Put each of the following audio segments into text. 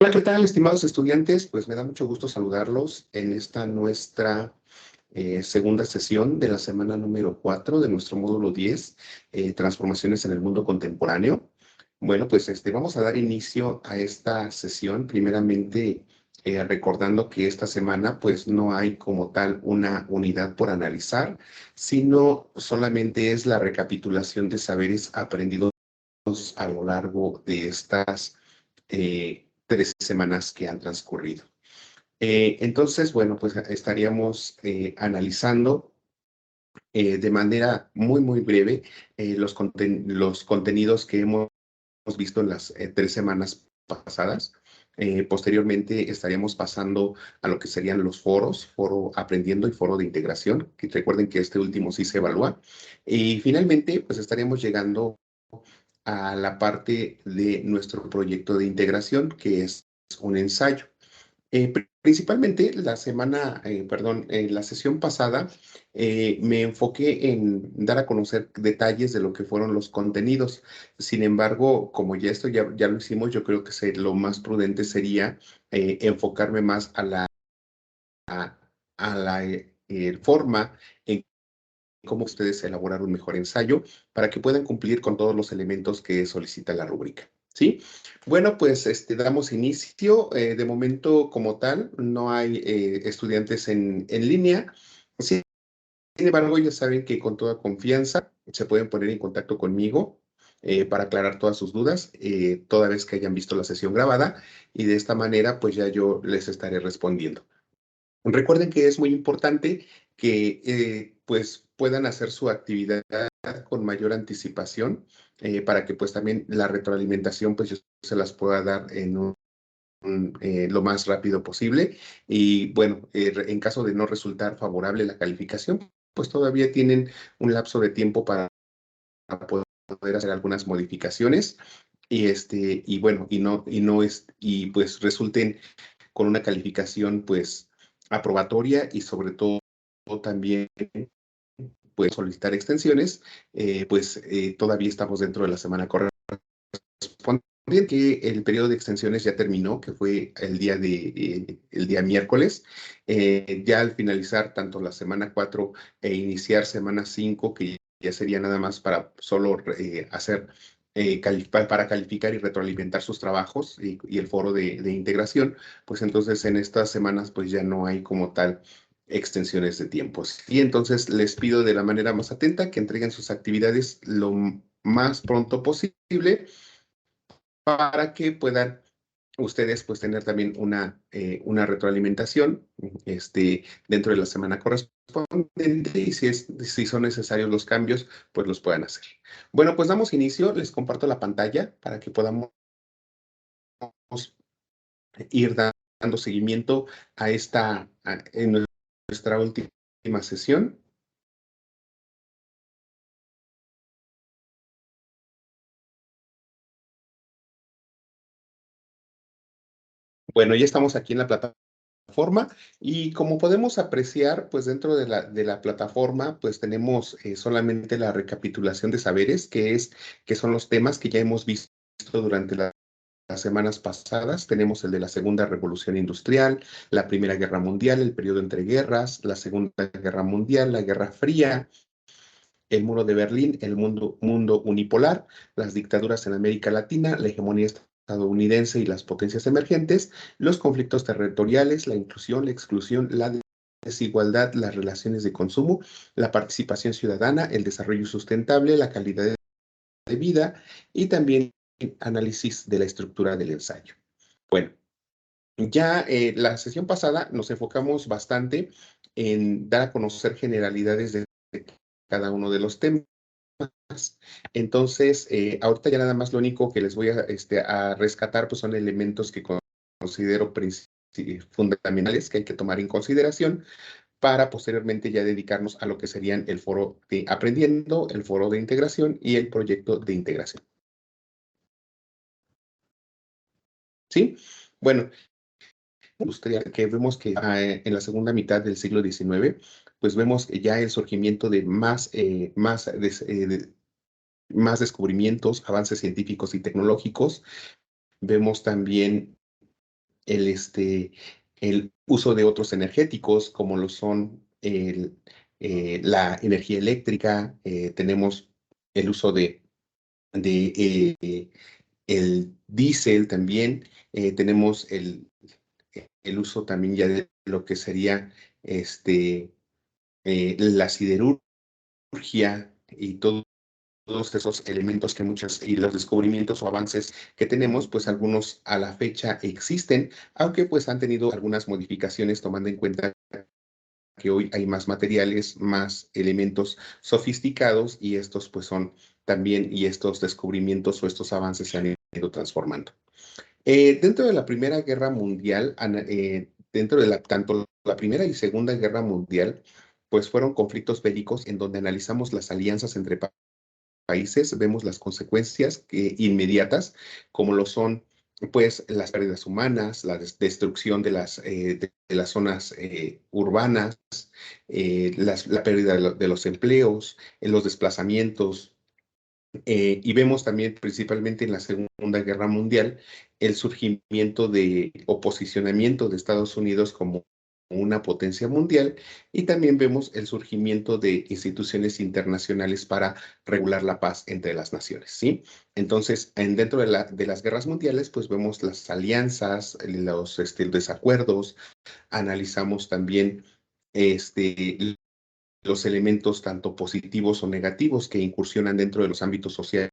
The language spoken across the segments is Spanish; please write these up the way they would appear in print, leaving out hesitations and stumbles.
Hola, ¿qué tal, estimados estudiantes? Pues me da mucho gusto saludarlos en esta nuestra segunda sesión de la semana número 4 de nuestro módulo 10, Transformaciones en el Mundo Contemporáneo. Bueno, pues vamos a dar inicio a esta sesión, primeramente recordando que esta semana pues no hay como tal una unidad por analizar, sino solamente es la recapitulación de saberes aprendidos a lo largo de estas 3 semanas que han transcurrido. Entonces, bueno, pues estaríamos analizando de manera muy breve los contenidos que hemos visto en las 3 semanas pasadas. Posteriormente estaríamos pasando a lo que serían los foros, foro aprendiendo y foro de integración, que recuerden que este último sí se evalúa. Y finalmente, pues estaríamos llegando a la parte de nuestro proyecto de integración, que es un ensayo. Principalmente la sesión pasada me enfoqué en dar a conocer detalles de lo que fueron los contenidos. Sin embargo, como ya esto ya lo hicimos, yo creo que lo más prudente sería enfocarme más a la forma en cómo ustedes elaborar un mejor ensayo para que puedan cumplir con todos los elementos que solicita la rúbrica. ¿Sí? Bueno, pues damos inicio. De momento, como tal, no hay estudiantes en línea. Sin embargo, ya saben que con toda confianza se pueden poner en contacto conmigo para aclarar todas sus dudas, toda vez que hayan visto la sesión grabada, y de esta manera, pues ya yo les estaré respondiendo. Recuerden que es muy importante que pues puedan hacer su actividad con mayor anticipación para que pues también la retroalimentación pues yo se las pueda dar lo más rápido posible. Y bueno, en caso de no resultar favorable la calificación, pues todavía tienen un lapso de tiempo para poder hacer algunas modificaciones y bueno, y pues resulten con una calificación pues aprobatoria y sobre todo también pues solicitar extensiones, todavía estamos dentro de la semana correspondiente, que el periodo de extensiones ya terminó, que fue el día miércoles. Ya al finalizar tanto la semana 4 e iniciar semana 5, que ya sería nada más para solo para calificar y retroalimentar sus trabajos y el foro de integración, pues entonces en estas semanas pues ya no hay como tal extensiones de tiempos. Y entonces les pido de la manera más atenta que entreguen sus actividades lo más pronto posible para que puedan ustedes pues tener también una retroalimentación dentro de la semana correspondiente, y si son necesarios los cambios, pues los puedan hacer. Bueno, pues damos inicio, les comparto la pantalla para que podamos ir dando seguimiento en nuestra última sesión. Bueno, ya estamos aquí en la plataforma y como podemos apreciar, pues dentro de la plataforma, pues tenemos solamente la recapitulación de saberes, que son los temas que ya hemos visto durante las semanas pasadas. Tenemos el de la Segunda Revolución Industrial, la Primera Guerra Mundial, el periodo entre guerras, la Segunda Guerra Mundial, la Guerra Fría, el muro de Berlín, el mundo unipolar, las dictaduras en América Latina, la hegemonía estadounidense y las potencias emergentes, los conflictos territoriales, la inclusión, la exclusión, la desigualdad, las relaciones de consumo, la participación ciudadana, el desarrollo sustentable, la calidad de vida y también análisis de la estructura del ensayo. Bueno, ya la sesión pasada nos enfocamos bastante en dar a conocer generalidades de cada uno de los temas. Entonces, ahorita ya nada más lo único que les voy a rescatar pues son elementos que considero fundamentales que hay que tomar en consideración para posteriormente ya dedicarnos a lo que serían el foro de aprendiendo, el foro de integración y el proyecto de integración. ¿Sí? Bueno, industrial que vemos que en la segunda mitad del siglo XIX, pues vemos ya el surgimiento de más descubrimientos, avances científicos y tecnológicos. Vemos también el uso de otros energéticos, como lo son la energía eléctrica, tenemos el uso de el diésel también, tenemos el uso también ya de lo que sería la siderurgia y todos esos elementos que muchas y los descubrimientos o avances que tenemos, pues algunos a la fecha existen, aunque pues han tenido algunas modificaciones tomando en cuenta que hoy hay más materiales, más elementos sofisticados y estos pues son también y estos descubrimientos o estos avances se han ido transformando. Dentro de la Primera Guerra Mundial, dentro de tanto la Primera y Segunda Guerra Mundial, pues fueron conflictos bélicos en donde analizamos las alianzas entre países, vemos las consecuencias inmediatas, como lo son pues las pérdidas humanas, la destrucción de las zonas urbanas, la pérdida de los empleos, los desplazamientos, y vemos también, principalmente en la Segunda Guerra Mundial, el surgimiento o posicionamiento de Estados Unidos como una potencia mundial, y también vemos el surgimiento de instituciones internacionales para regular la paz entre las naciones, ¿sí? Entonces, dentro de las guerras mundiales, pues vemos las alianzas, los desacuerdos, analizamos también este, los elementos tanto positivos o negativos que incursionan dentro de los ámbitos sociales,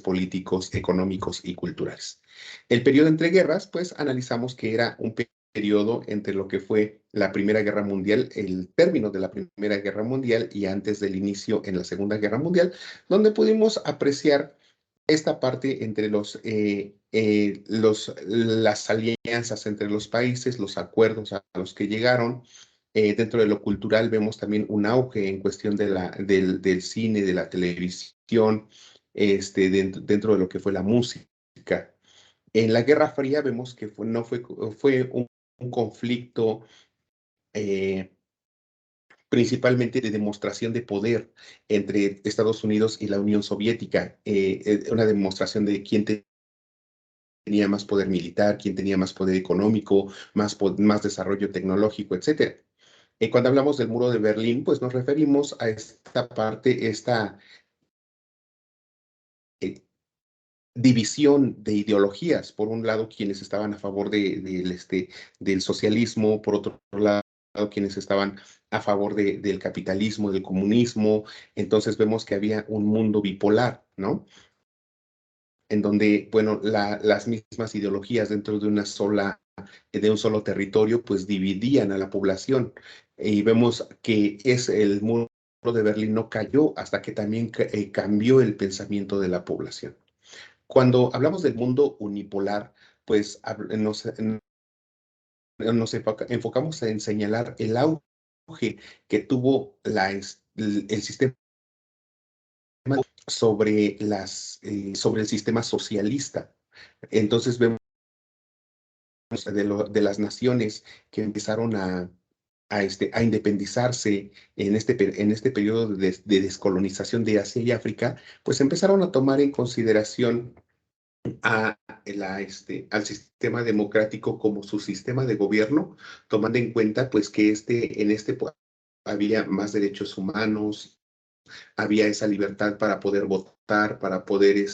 políticos, económicos y culturales. El periodo entre guerras, pues analizamos que era un periodo entre lo que fue la Primera Guerra Mundial, el término de la Primera Guerra Mundial y antes del inicio en la Segunda Guerra Mundial, donde pudimos apreciar esta parte entre las alianzas entre los países, los acuerdos a los que llegaron. Dentro de lo cultural vemos también un auge en cuestión del cine, de la televisión, dentro de lo que fue la música. En la Guerra Fría vemos que no fue un conflicto eh, principalmente de demostración de poder entre Estados Unidos y la Unión Soviética, una demostración de quién tenía más poder militar, quién tenía más poder económico, más desarrollo tecnológico, etcétera. Cuando hablamos del muro de Berlín, pues nos referimos a esta parte, esta eh, división de ideologías. Por un lado, quienes estaban a favor del socialismo, por otro lado, quienes estaban a favor del capitalismo, del comunismo. Entonces vemos que había un mundo bipolar, ¿no? En donde, bueno, las mismas ideologías dentro de un solo territorio, pues dividían a la población. Y vemos que el muro de Berlín no cayó hasta que también cambió el pensamiento de la población. Cuando hablamos del mundo unipolar, pues nos enfocamos en señalar el auge que tuvo el sistema sobre el sistema socialista. Entonces vemos de las naciones que empezaron a independizarse en este periodo de descolonización de Asia y África, pues empezaron a tomar en consideración al sistema democrático como su sistema de gobierno, tomando en cuenta pues que pues, había más derechos humanos, había esa libertad para poder votar, para poder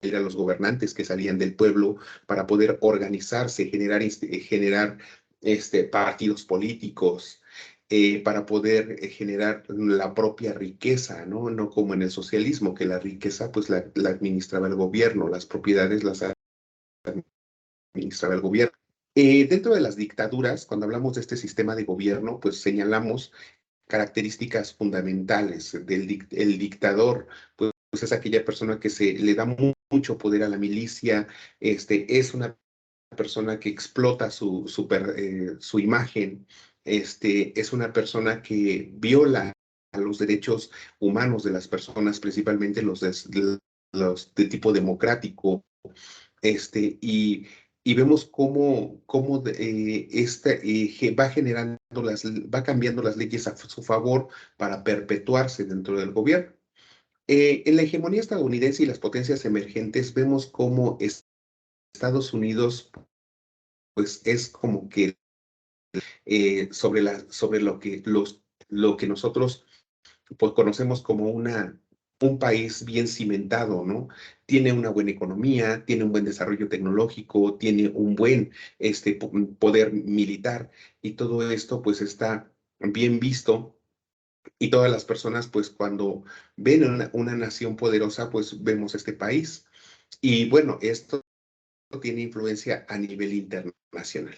a los gobernantes que salían del pueblo, para poder organizarse, generar partidos políticos, para poder generar la propia riqueza, ¿no? No como en el socialismo, que la riqueza pues la administraba el gobierno, las propiedades las administraba el gobierno. Dentro de las dictaduras, cuando hablamos de este sistema de gobierno, pues señalamos características fundamentales el dictador, pues es aquella persona que se le da mucho poder a la milicia, es una persona que explota su imagen, es una persona que viola los derechos humanos de las personas, principalmente los de tipo democrático, y vemos cómo va cambiando las leyes a su favor para perpetuarse dentro del gobierno. En la hegemonía estadounidense y las potencias emergentes vemos cómo Estados Unidos pues es como que sobre lo que nosotros pues conocemos como un país bien cimentado, ¿no? Tiene una buena economía, tiene un buen desarrollo tecnológico, tiene un buen poder militar y todo esto pues está bien visto y todas las personas pues cuando ven una nación poderosa pues vemos este país. Y bueno, esto tiene influencia a nivel internacional.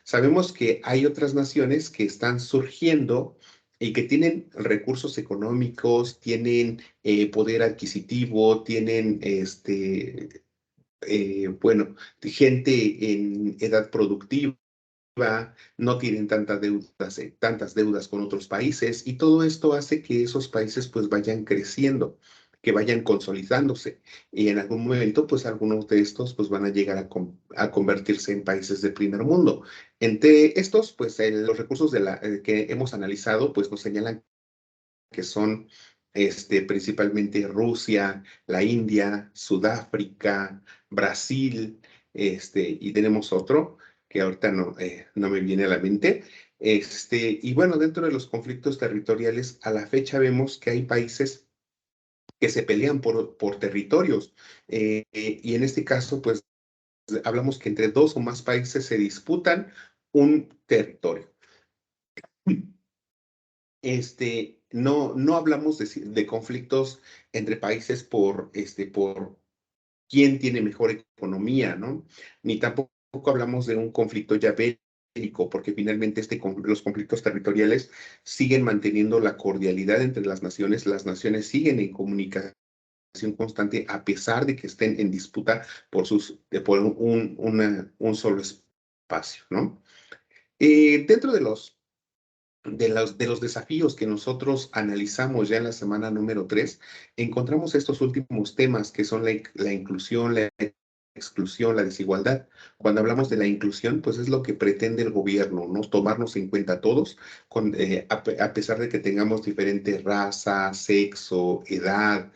Sabemos que hay otras naciones que están surgiendo y que tienen recursos económicos, tienen poder adquisitivo, tienen bueno, gente en edad productiva, no tienen tantas deudas con otros países y todo esto hace que esos países pues vayan creciendo, que vayan consolidándose y en algún momento pues algunos de estos pues van a llegar a convertirse en países de primer mundo. Entre estos pues los recursos que hemos analizado pues nos señalan que son principalmente Rusia, la India, Sudáfrica, Brasil, y tenemos otro que ahorita no me viene a la mente. Y bueno, dentro de los conflictos territoriales, a la fecha vemos que hay países que se pelean por territorios. Y en este caso, pues hablamos que entre dos o más países se disputan un territorio. No hablamos de conflictos entre países por quién tiene mejor economía, ¿no? Ni tampoco hablamos de un conflicto ya bélico, porque finalmente los conflictos territoriales siguen manteniendo la cordialidad entre las naciones siguen en comunicación constante a pesar de que estén en disputa por un solo espacio, ¿no? Dentro de los desafíos que nosotros analizamos ya en la semana número 3, encontramos estos últimos temas que son la inclusión, la exclusión, la desigualdad. Cuando hablamos de la inclusión, pues es lo que pretende el gobierno, ¿no? Tomarnos en cuenta a todos, a pesar de que tengamos diferentes raza, sexo, edad,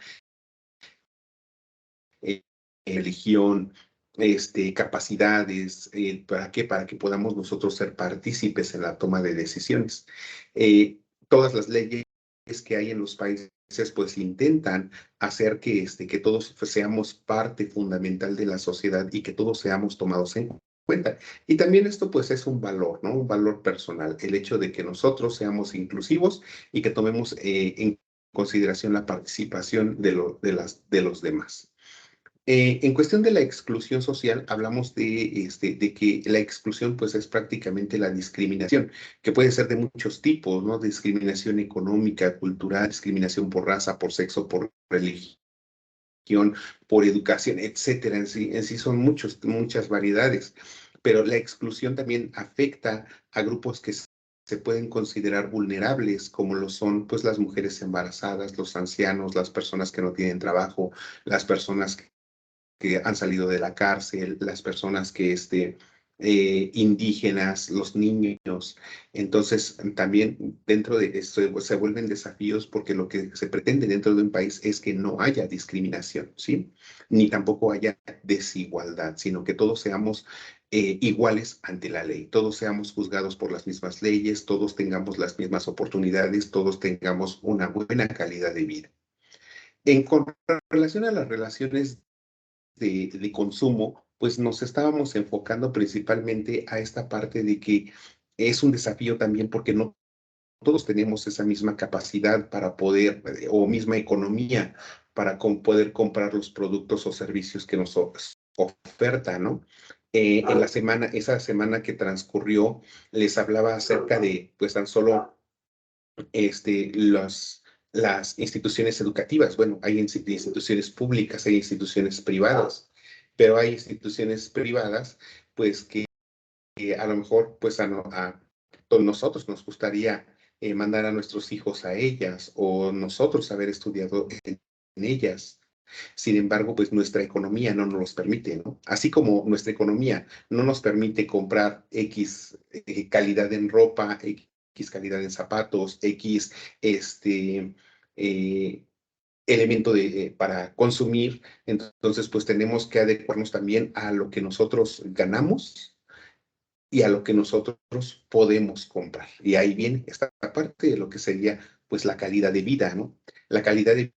eh, religión, capacidades, ¿para qué? Para que podamos nosotros ser partícipes en la toma de decisiones. Todas las leyes que hay en los países pues intentan hacer que todos seamos parte fundamental de la sociedad y que todos seamos tomados en cuenta. Y también esto pues es un valor, ¿no? Un valor personal, el hecho de que nosotros seamos inclusivos y que tomemos en consideración la participación de los demás. En cuestión de la exclusión social, hablamos de que la exclusión pues es prácticamente la discriminación, que puede ser de muchos tipos, ¿no? Discriminación económica, cultural, discriminación por raza, por sexo, por religión, por educación, etcétera. En sí son muchas variedades, pero la exclusión también afecta a grupos que se pueden considerar vulnerables, como lo son pues las mujeres embarazadas, los ancianos, las personas que no tienen trabajo, las personas que han salido de la cárcel, las personas indígenas, los niños. Entonces, también dentro de esto se vuelven desafíos porque lo que se pretende dentro de un país es que no haya discriminación, ¿sí? Ni tampoco haya desigualdad, sino que todos seamos iguales ante la ley, todos seamos juzgados por las mismas leyes, todos tengamos las mismas oportunidades, todos tengamos una buena calidad de vida. Con relación a las relaciones de consumo, pues nos estábamos enfocando principalmente a esta parte de que es un desafío también porque no todos tenemos esa misma capacidad para poder, o misma economía para poder comprar los productos o servicios que nos oferta, ¿no? Esa semana que transcurrió, les hablaba acerca de, pues tan solo las instituciones educativas. Bueno, hay instituciones públicas, hay instituciones privadas, pero hay instituciones privadas, pues que a lo mejor, pues a todos nosotros nos gustaría mandar a nuestros hijos a ellas o nosotros haber estudiado en ellas. Sin embargo, pues nuestra economía no nos los permite, ¿no? Así como nuestra economía no nos permite comprar X calidad en ropa, X calidad en zapatos, X eh, elemento para consumir, entonces pues tenemos que adecuarnos también a lo que nosotros ganamos y a lo que nosotros podemos comprar. Y ahí viene esta parte de lo que sería pues la calidad de vida, ¿no? La calidad de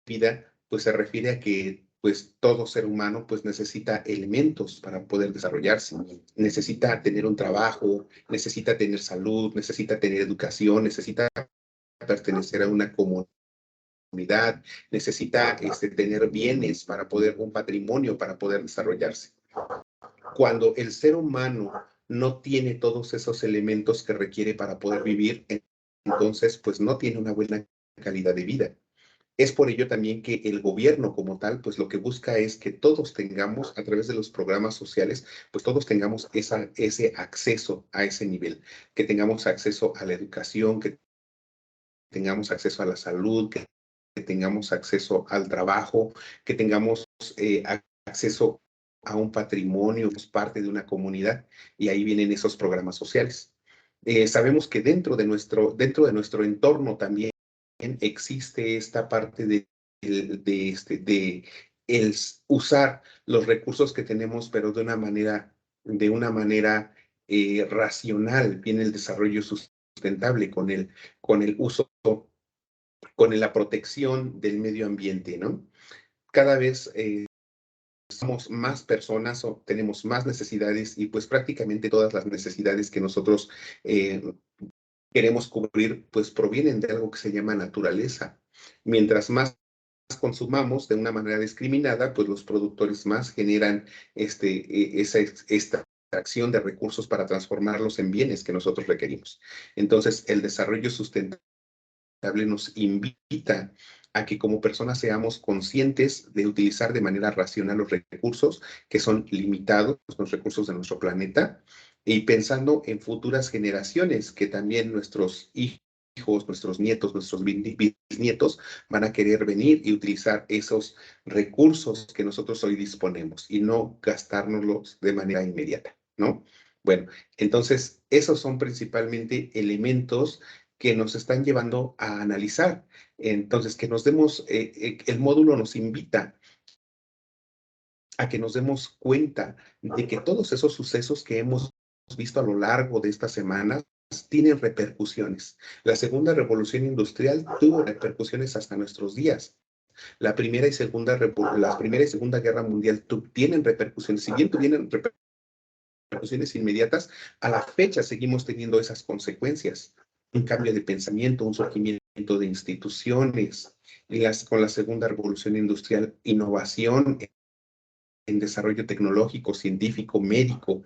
vida pues se refiere a que pues todo ser humano pues necesita elementos para poder desarrollarse, necesita tener un trabajo, necesita tener salud, necesita tener educación, necesita pertenecer a una comunidad, necesita tener bienes para poder, un patrimonio para poder desarrollarse. Cuando el ser humano no tiene todos esos elementos que requiere para poder vivir, entonces pues no tiene una buena calidad de vida. Es por ello también que el gobierno como tal, pues lo que busca es que todos tengamos, a través de los programas sociales, pues todos tengamos ese acceso a ese nivel, que tengamos acceso a la educación, que tengamos acceso a la salud, que tengamos acceso al trabajo, que tengamos acceso a un patrimonio, que es parte de una comunidad, y ahí vienen esos programas sociales. Sabemos que dentro de nuestro entorno también existe esta parte de el usar los recursos que tenemos, pero de una manera racional, viene el desarrollo sustentable con el uso, con la protección del medio ambiente, ¿no? Cada vez somos más personas o tenemos más necesidades y pues prácticamente todas las necesidades que nosotros eh, queremos cubrir pues provienen de algo que se llama naturaleza. Mientras más consumamos de una manera discriminada, pues los productores más generan esa extracción de recursos para transformarlos en bienes que nosotros requerimos. Entonces, el desarrollo sustentable nos invita a que como personas seamos conscientes de utilizar de manera racional los recursos que son limitados, los recursos de nuestro planeta, y pensando en futuras generaciones que también nuestros hijos, nuestros nietos, nuestros bisnietos van a querer venir y utilizar esos recursos que nosotros hoy disponemos y no gastárnoslos de manera inmediata, ¿no? Bueno, entonces esos son principalmente elementos que nos están llevando a analizar. Entonces, que nos demos, el módulo nos invita a que nos demos cuenta de que todos esos sucesos que hemos visto a lo largo de estas semanas tienen repercusiones. La segunda revolución industrial tuvo repercusiones hasta nuestros días. La primera y segunda guerra mundial tienen repercusiones. Si bien tuvieron repercusiones inmediatas, a la fecha seguimos teniendo esas consecuencias. Un cambio de pensamiento, un surgimiento de instituciones, con la segunda revolución industrial, innovación en desarrollo tecnológico, científico, médico.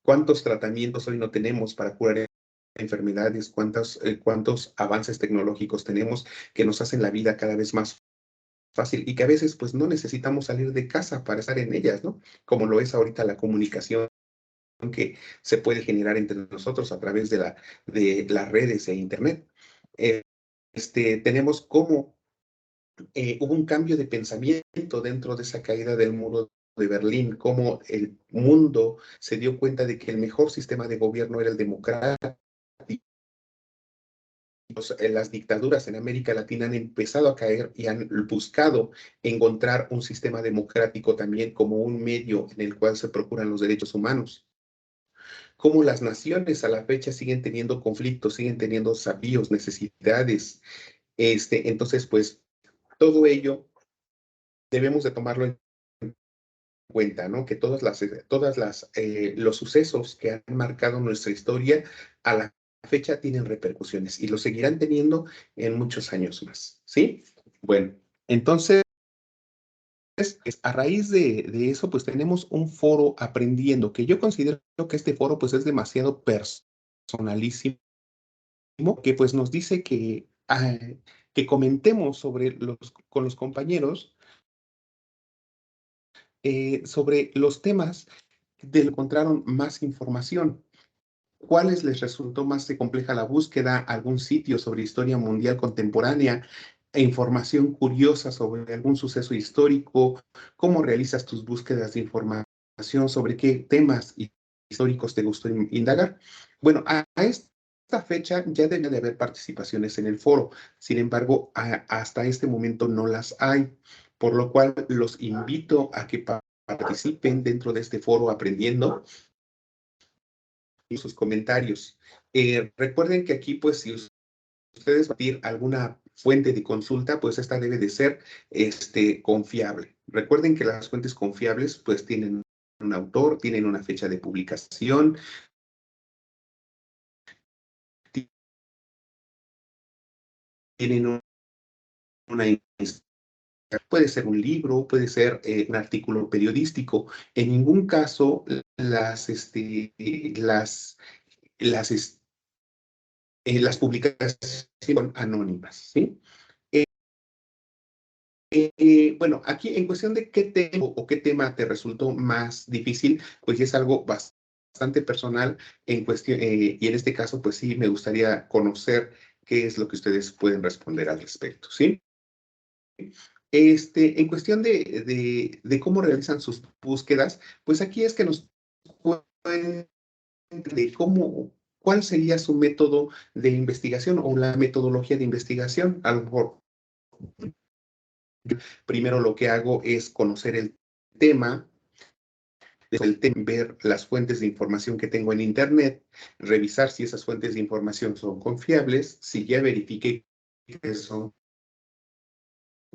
¿Cuántos tratamientos hoy no tenemos para curar enfermedades? ¿Cuántos avances tecnológicos tenemos que nos hacen la vida cada vez más fácil y que a veces pues no necesitamos salir de casa para estar en ellas, ¿no? Como lo es ahorita la comunicación que se puede generar entre nosotros a través de las redes e Internet. Eh, tenemos cómo hubo un cambio de pensamiento dentro de esa caída del muro de Berlín, cómo el mundo se dio cuenta de que el mejor sistema de gobierno era el democrático. Las dictaduras en América Latina han empezado a caer y han buscado encontrar un sistema democrático también como un medio en el cual se procuran los derechos humanos. Cómo las naciones a la fecha siguen teniendo conflictos, siguen teniendo desafíos, necesidades. Entonces, pues, todo ello debemos de tomarlo en cuenta, ¿no? Que los sucesos que han marcado nuestra historia a la fecha tienen repercusiones y lo seguirán teniendo en muchos años más, ¿sí? Bueno, entonces, a raíz de eso, pues tenemos un foro aprendiendo, que yo considero que este foro, pues es demasiado personalísimo, que pues nos dice que comentemos con los compañeros sobre los temas de lo que encontraron más información. ¿Cuáles les resultó más compleja la búsqueda? ¿Algún sitio sobre historia mundial contemporánea? E información curiosa sobre algún suceso histórico. ¿Cómo realizas tus búsquedas de información? ¿Sobre qué temas históricos te gustó indagar? Bueno, a esta fecha ya debe de haber participaciones en el foro. Sin embargo, hasta este momento no las hay, por lo cual los invito a que participen dentro de este foro aprendiendo sus comentarios. Recuerden que aquí, pues, si ustedes van a pedir alguna fuente de consulta, pues esta debe de ser confiable. Recuerden que las fuentes confiables, pues, tienen un autor, tienen una fecha de publicación, tienen una puede ser un libro, puede ser un artículo periodístico. En ningún caso las, es- las publicaciones son anónimas, ¿sí? Eh, bueno, aquí en cuestión de qué tema o qué tema te resultó más difícil, pues ya es algo bastante personal en cuestión, y en este caso, pues sí, me gustaría conocer qué es lo que ustedes pueden responder al respecto, ¿sí? En cuestión de cómo realizan sus búsquedas, pues aquí es que nos cuenten de cuál sería su método de investigación o la metodología de investigación. A lo mejor, primero lo que hago es conocer el tema, ver las fuentes de información que tengo en Internet, revisar si esas fuentes de información son confiables, si ya verifiqué que son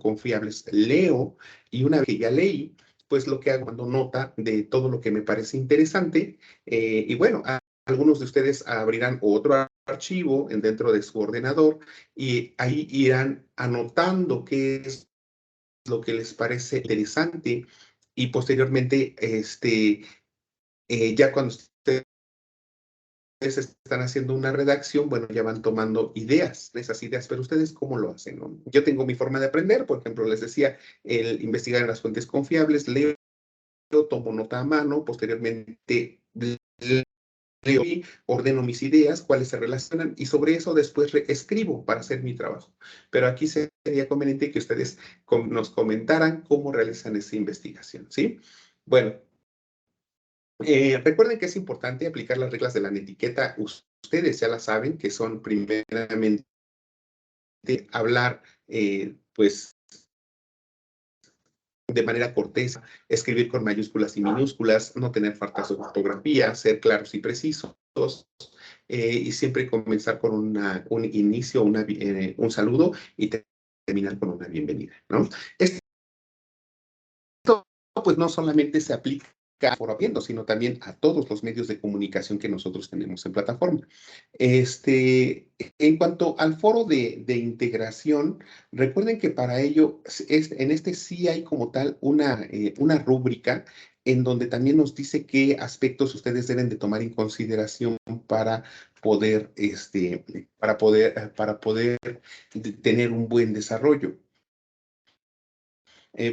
confiables, leo y una vez que ya leí, pues lo que hago cuando nota de todo lo que me parece interesante y bueno, algunos de ustedes abrirán otro archivo dentro de su ordenador y ahí irán anotando qué es lo que les parece interesante y posteriormente, ya cuando ustedes están haciendo una redacción, bueno, ya van tomando ideas, esas ideas, pero ustedes cómo lo hacen, ¿no? Yo tengo mi forma de aprender, por ejemplo, les decía, el investigar en las fuentes confiables, leo, tomo nota a mano, posteriormente leo y ordeno mis ideas, cuáles se relacionan, y sobre eso después escribo para hacer mi trabajo. Pero aquí sería conveniente que ustedes nos comentaran cómo realizan esa investigación, ¿sí? Bueno, recuerden que es importante aplicar las reglas de la etiqueta. Ustedes ya la saben, que son primeramente hablar, pues, de manera cortés, escribir con mayúsculas y minúsculas, no tener faltas de ortografía, ser claros y precisos, y siempre comenzar con un inicio, un saludo y terminar con una bienvenida, ¿no? Esto pues no solamente se aplica por Habiendo, sino también a todos los medios de comunicación que nosotros tenemos en plataforma. En cuanto al foro de integración, recuerden que para ello, en este sí hay como tal una rúbrica en donde también nos dice qué aspectos ustedes deben de tomar en consideración para poder, para poder tener un buen desarrollo.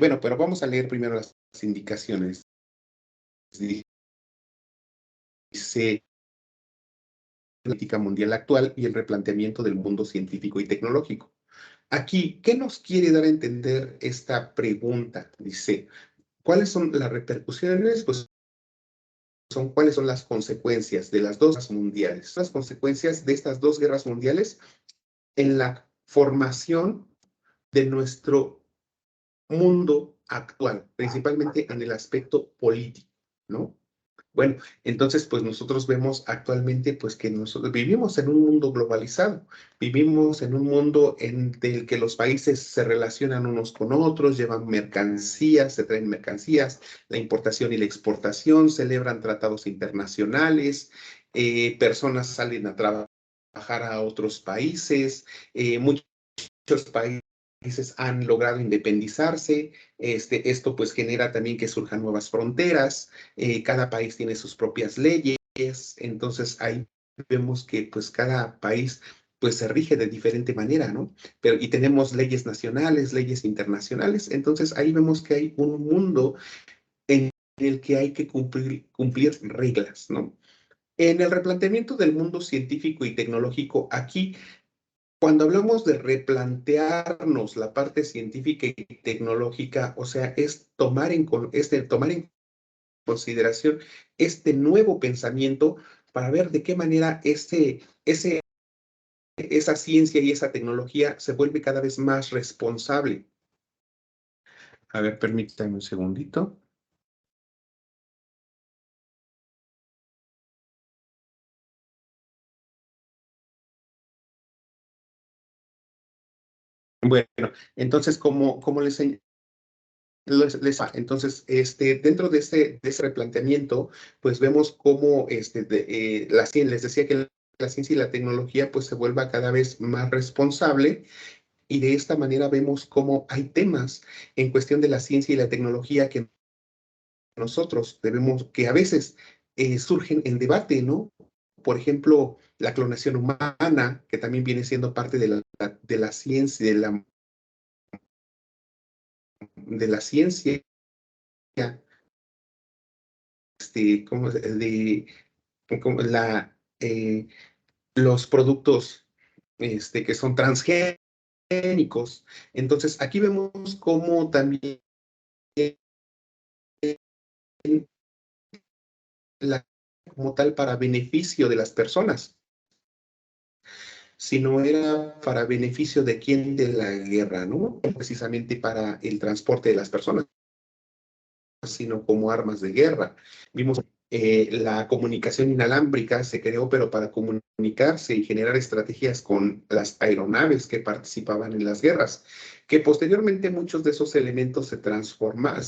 Bueno, pero vamos a leer primero las indicaciones. Dice la política mundial actual y el replanteamiento del mundo científico y tecnológico. Aquí, ¿qué nos quiere dar a entender esta pregunta? Dice, ¿cuáles son las repercusiones? Pues son cuáles son las consecuencias de las dos guerras mundiales. Las consecuencias de estas dos guerras mundiales en la formación de nuestro mundo actual, principalmente en el aspecto político, ¿no? Bueno, entonces, pues nosotros vemos actualmente, pues que nosotros vivimos en un mundo globalizado, vivimos en un mundo en el que los países se relacionan unos con otros, llevan mercancías, se traen mercancías, la importación y la exportación, celebran tratados internacionales, personas salen a trabajar a otros países, muchos países han logrado independizarse. Esto pues genera también que surjan nuevas fronteras. Cada país tiene sus propias leyes. Entonces ahí vemos que pues cada país pues se rige de diferente manera, ¿no? Y tenemos leyes nacionales, leyes internacionales. Entonces ahí vemos que hay un mundo en el que hay que cumplir reglas, ¿no? En el replanteamiento del mundo científico y tecnológico, aquí cuando hablamos de replantearnos la parte científica y tecnológica, o sea, es tomar en consideración este nuevo pensamiento para ver de qué manera esa ciencia y esa tecnología se vuelve cada vez más responsable. A ver, permítanme un segundito. Bueno, entonces, como entonces, dentro de ese replanteamiento, pues vemos cómo les decía que la ciencia y la tecnología pues se vuelva cada vez más responsable, y de esta manera vemos cómo hay temas en cuestión de la ciencia y la tecnología que nosotros debemos, que a veces surgen en debate, ¿no? Por ejemplo, la clonación humana, que también viene siendo parte de la ciencia, de la ciencia, como como los productos que son transgénicos. Entonces, aquí vemos cómo también la como tal para beneficio de las personas, sino era para beneficio de quién, de la guerra, ¿no? Precisamente para el transporte de las personas, sino como armas de guerra. Vimos la comunicación inalámbrica se creó, pero para comunicarse y generar estrategias con las aeronaves que participaban en las guerras, que posteriormente muchos de esos elementos se transformaron.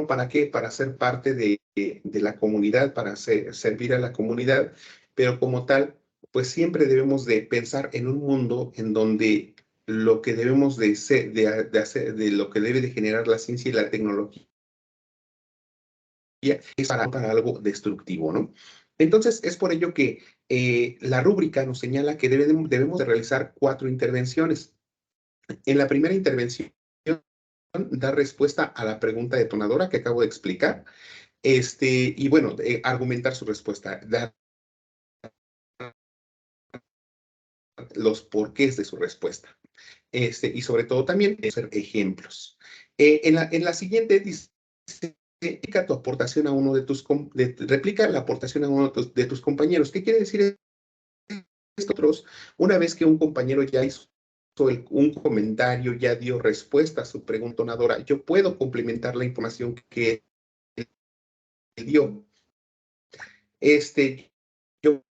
¿Para qué? Para ser parte de la comunidad, para servir a la comunidad, pero como tal, pues siempre debemos de pensar en un mundo en donde lo que debemos de hacer, de lo que debe de generar la ciencia y la tecnología es para algo destructivo, ¿no? Entonces, es por ello que la rúbrica nos señala que debemos de realizar 4 intervenciones. En la primera intervención, dar respuesta a la pregunta detonadora que acabo de explicar, y bueno, argumentar su respuesta, dar los porqués de su respuesta. Y sobre todo también hacer ejemplos. En la siguiente dice, replica tu aportación a uno de tus, replica la aportación a uno de tus compañeros. ¿Qué quiere decir esto? Una vez que un compañero ya hizo un comentario, ya dio respuesta a su pregunta donadora, yo puedo complementar la información que él dio. Yo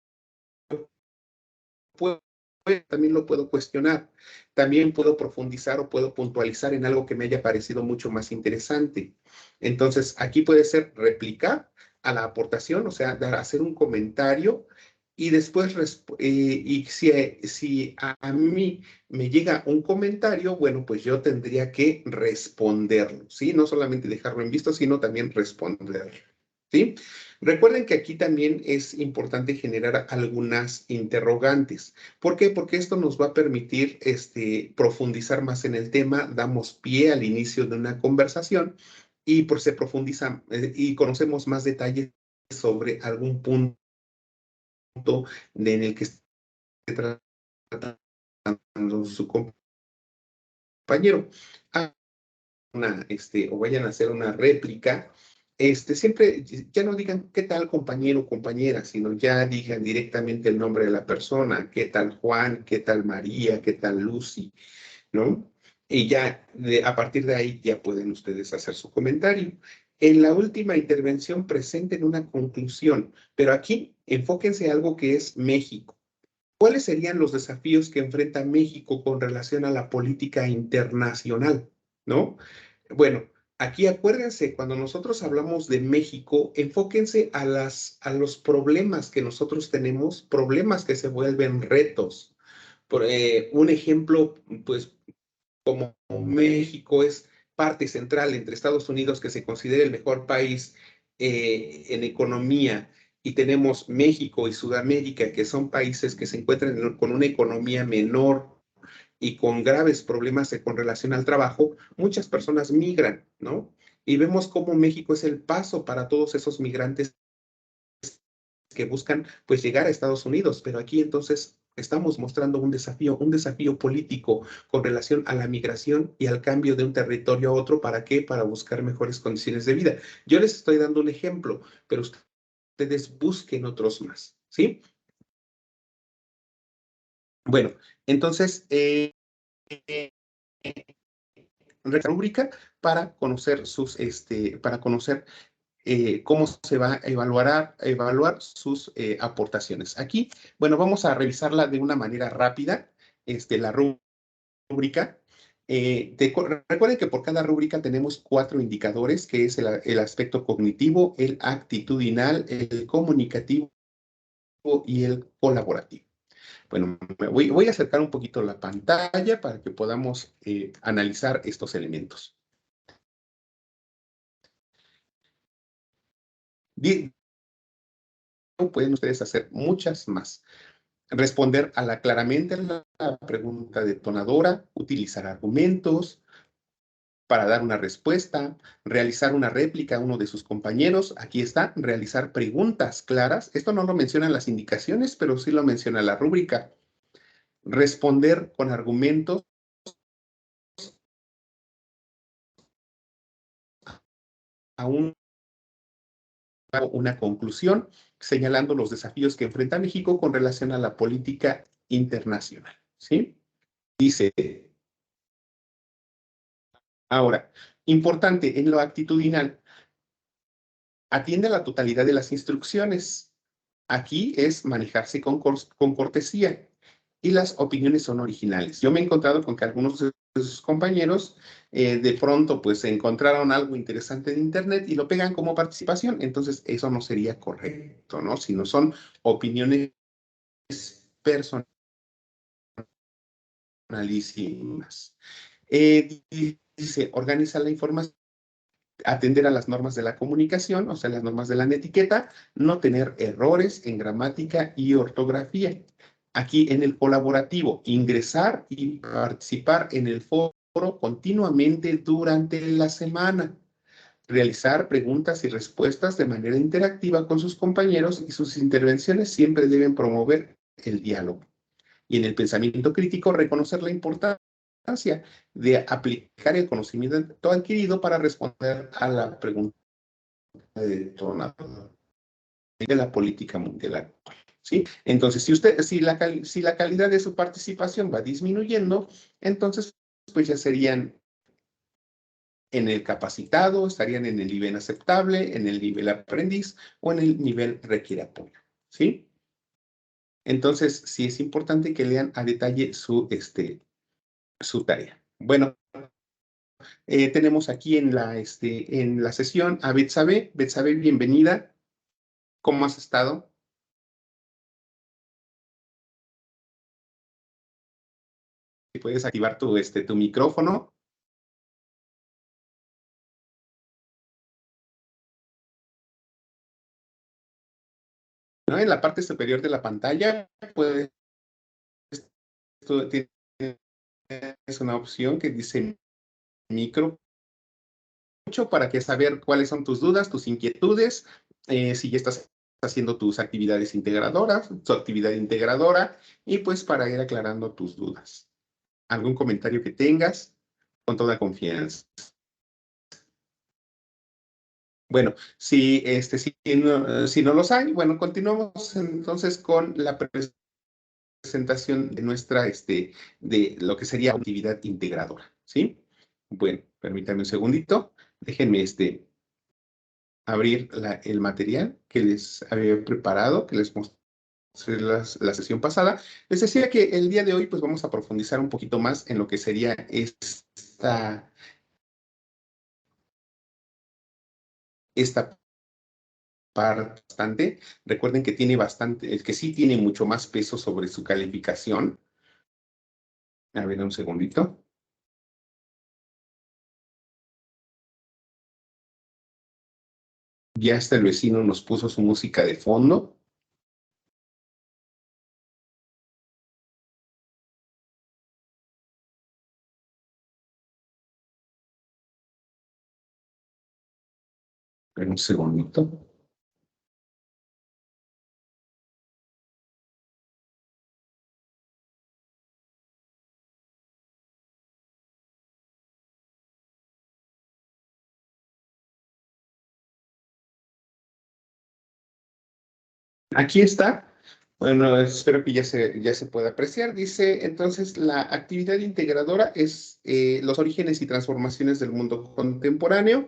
puedo, también lo puedo cuestionar, también puedo profundizar o puedo puntualizar en algo que me haya parecido mucho más interesante. Entonces, aquí puede ser replicar a la aportación, o sea, hacer un comentario y después, y si a mí me llega un comentario, bueno, pues yo tendría que responderlo, ¿sí? No solamente dejarlo en visto, sino también responderlo, ¿sí? Recuerden que aquí también es importante generar algunas interrogantes. ¿Por qué? Porque esto nos va a permitir profundizar más en el tema, damos pie al inicio de una conversación y se profundiza y conocemos más detalles sobre algún punto en el que esté tratando su compañero. O vayan a hacer una réplica, siempre ya no digan qué tal compañero o compañera, sino ya digan directamente el nombre de la persona, qué tal Juan, qué tal María, qué tal Lucy, ¿no? Y ya a partir de ahí ya pueden ustedes hacer su comentario. En la última intervención presenten una conclusión, pero aquí enfóquense a algo que es México. ¿Cuáles serían los desafíos que enfrenta México con relación a la política internacional? ¿No? Bueno, aquí acuérdense, cuando nosotros hablamos de México, enfóquense a los problemas que nosotros tenemos, problemas que se vuelven retos. Un ejemplo, pues, como México es parte central entre Estados Unidos, que se considera el mejor país en economía, y tenemos México y Sudamérica, que son países que se encuentran con una economía menor y con graves problemas con relación al trabajo, muchas personas migran, ¿no? Y vemos cómo México es el paso para todos esos migrantes que buscan pues llegar a Estados Unidos, pero aquí entonces estamos mostrando un desafío político con relación a la migración y al cambio de un territorio a otro. ¿Para qué? Para buscar mejores condiciones de vida. Yo les estoy dando un ejemplo, pero ustedes busquen otros más, ¿sí? Bueno, entonces, rúbrica para conocer para conocer cómo se va a evaluar sus aportaciones. Aquí, bueno, vamos a revisarla de una manera rápida. la rúbrica. Recuerden que por cada rúbrica tenemos 4 indicadores, que es el aspecto cognitivo, el actitudinal, el comunicativo y el colaborativo. Bueno, voy a acercar un poquito la pantalla para que podamos analizar estos elementos. Pueden ustedes hacer muchas más. Responder claramente a la pregunta detonadora, utilizar argumentos para dar una respuesta, realizar una réplica a uno de sus compañeros. Aquí está, realizar preguntas claras. Esto no lo mencionan las indicaciones, pero sí lo menciona la rúbrica. Responder con argumentos a una conclusión, señalando los desafíos que enfrenta México con relación a la política internacional. ¿Sí? Dice, ahora, importante en lo actitudinal, atiende a la totalidad de las instrucciones. Aquí es manejarse con cortesía y las opiniones son originales. Yo me he encontrado con que algunos de sus compañeros de pronto pues encontraron algo interesante en internet y lo pegan como participación, entonces eso no sería correcto, ¿no? Sino son opiniones personalísimas. Dice, organiza la información, atender a las normas de la comunicación, o sea, las normas de la etiqueta, no tener errores en gramática y ortografía. Aquí en el colaborativo, ingresar y participar en el foro continuamente durante la semana. Realizar preguntas y respuestas de manera interactiva con sus compañeros y sus intervenciones siempre deben promover el diálogo. Y en el pensamiento crítico, reconocer la importancia de aplicar el conocimiento adquirido para responder a la pregunta de la política mundial actual. ¿Sí? Entonces, si la calidad de su participación va disminuyendo, entonces pues ya serían en el capacitado, estarían en el nivel aceptable, en el nivel aprendiz o en el nivel requiere apoyo. ¿Sí? Entonces, sí es importante que lean a detalle su tarea. Bueno, tenemos aquí en la sesión a Betsabe. Betsabe, bienvenida. ¿Cómo has estado? Si puedes activar tu micrófono. ¿No? En la parte superior de la pantalla puedes, tienes una opción que dice micro, para que saber cuáles son tus dudas, tus inquietudes, si ya estás haciendo tus actividades integradoras, tu actividad integradora, y pues para ir aclarando tus dudas. ¿Algún comentario que tengas? Con toda confianza. Bueno, si no los hay, bueno, continuamos entonces con la presentación de de lo que sería actividad integradora, ¿sí? Bueno, permítanme un segundito, déjenme abrir el material que les había preparado, que les mostré la sesión pasada. Les decía que el día de hoy pues vamos a profundizar un poquito más en lo que sería esta parte bastante. Recuerden que tiene bastante, el que sí tiene mucho más peso sobre su calificación. A ver, un segundito. Ya hasta el vecino nos puso su música de fondo. Un segundito. Aquí está. Bueno, espero que ya se pueda apreciar. Dice, entonces, la actividad integradora es los orígenes y transformaciones del mundo contemporáneo.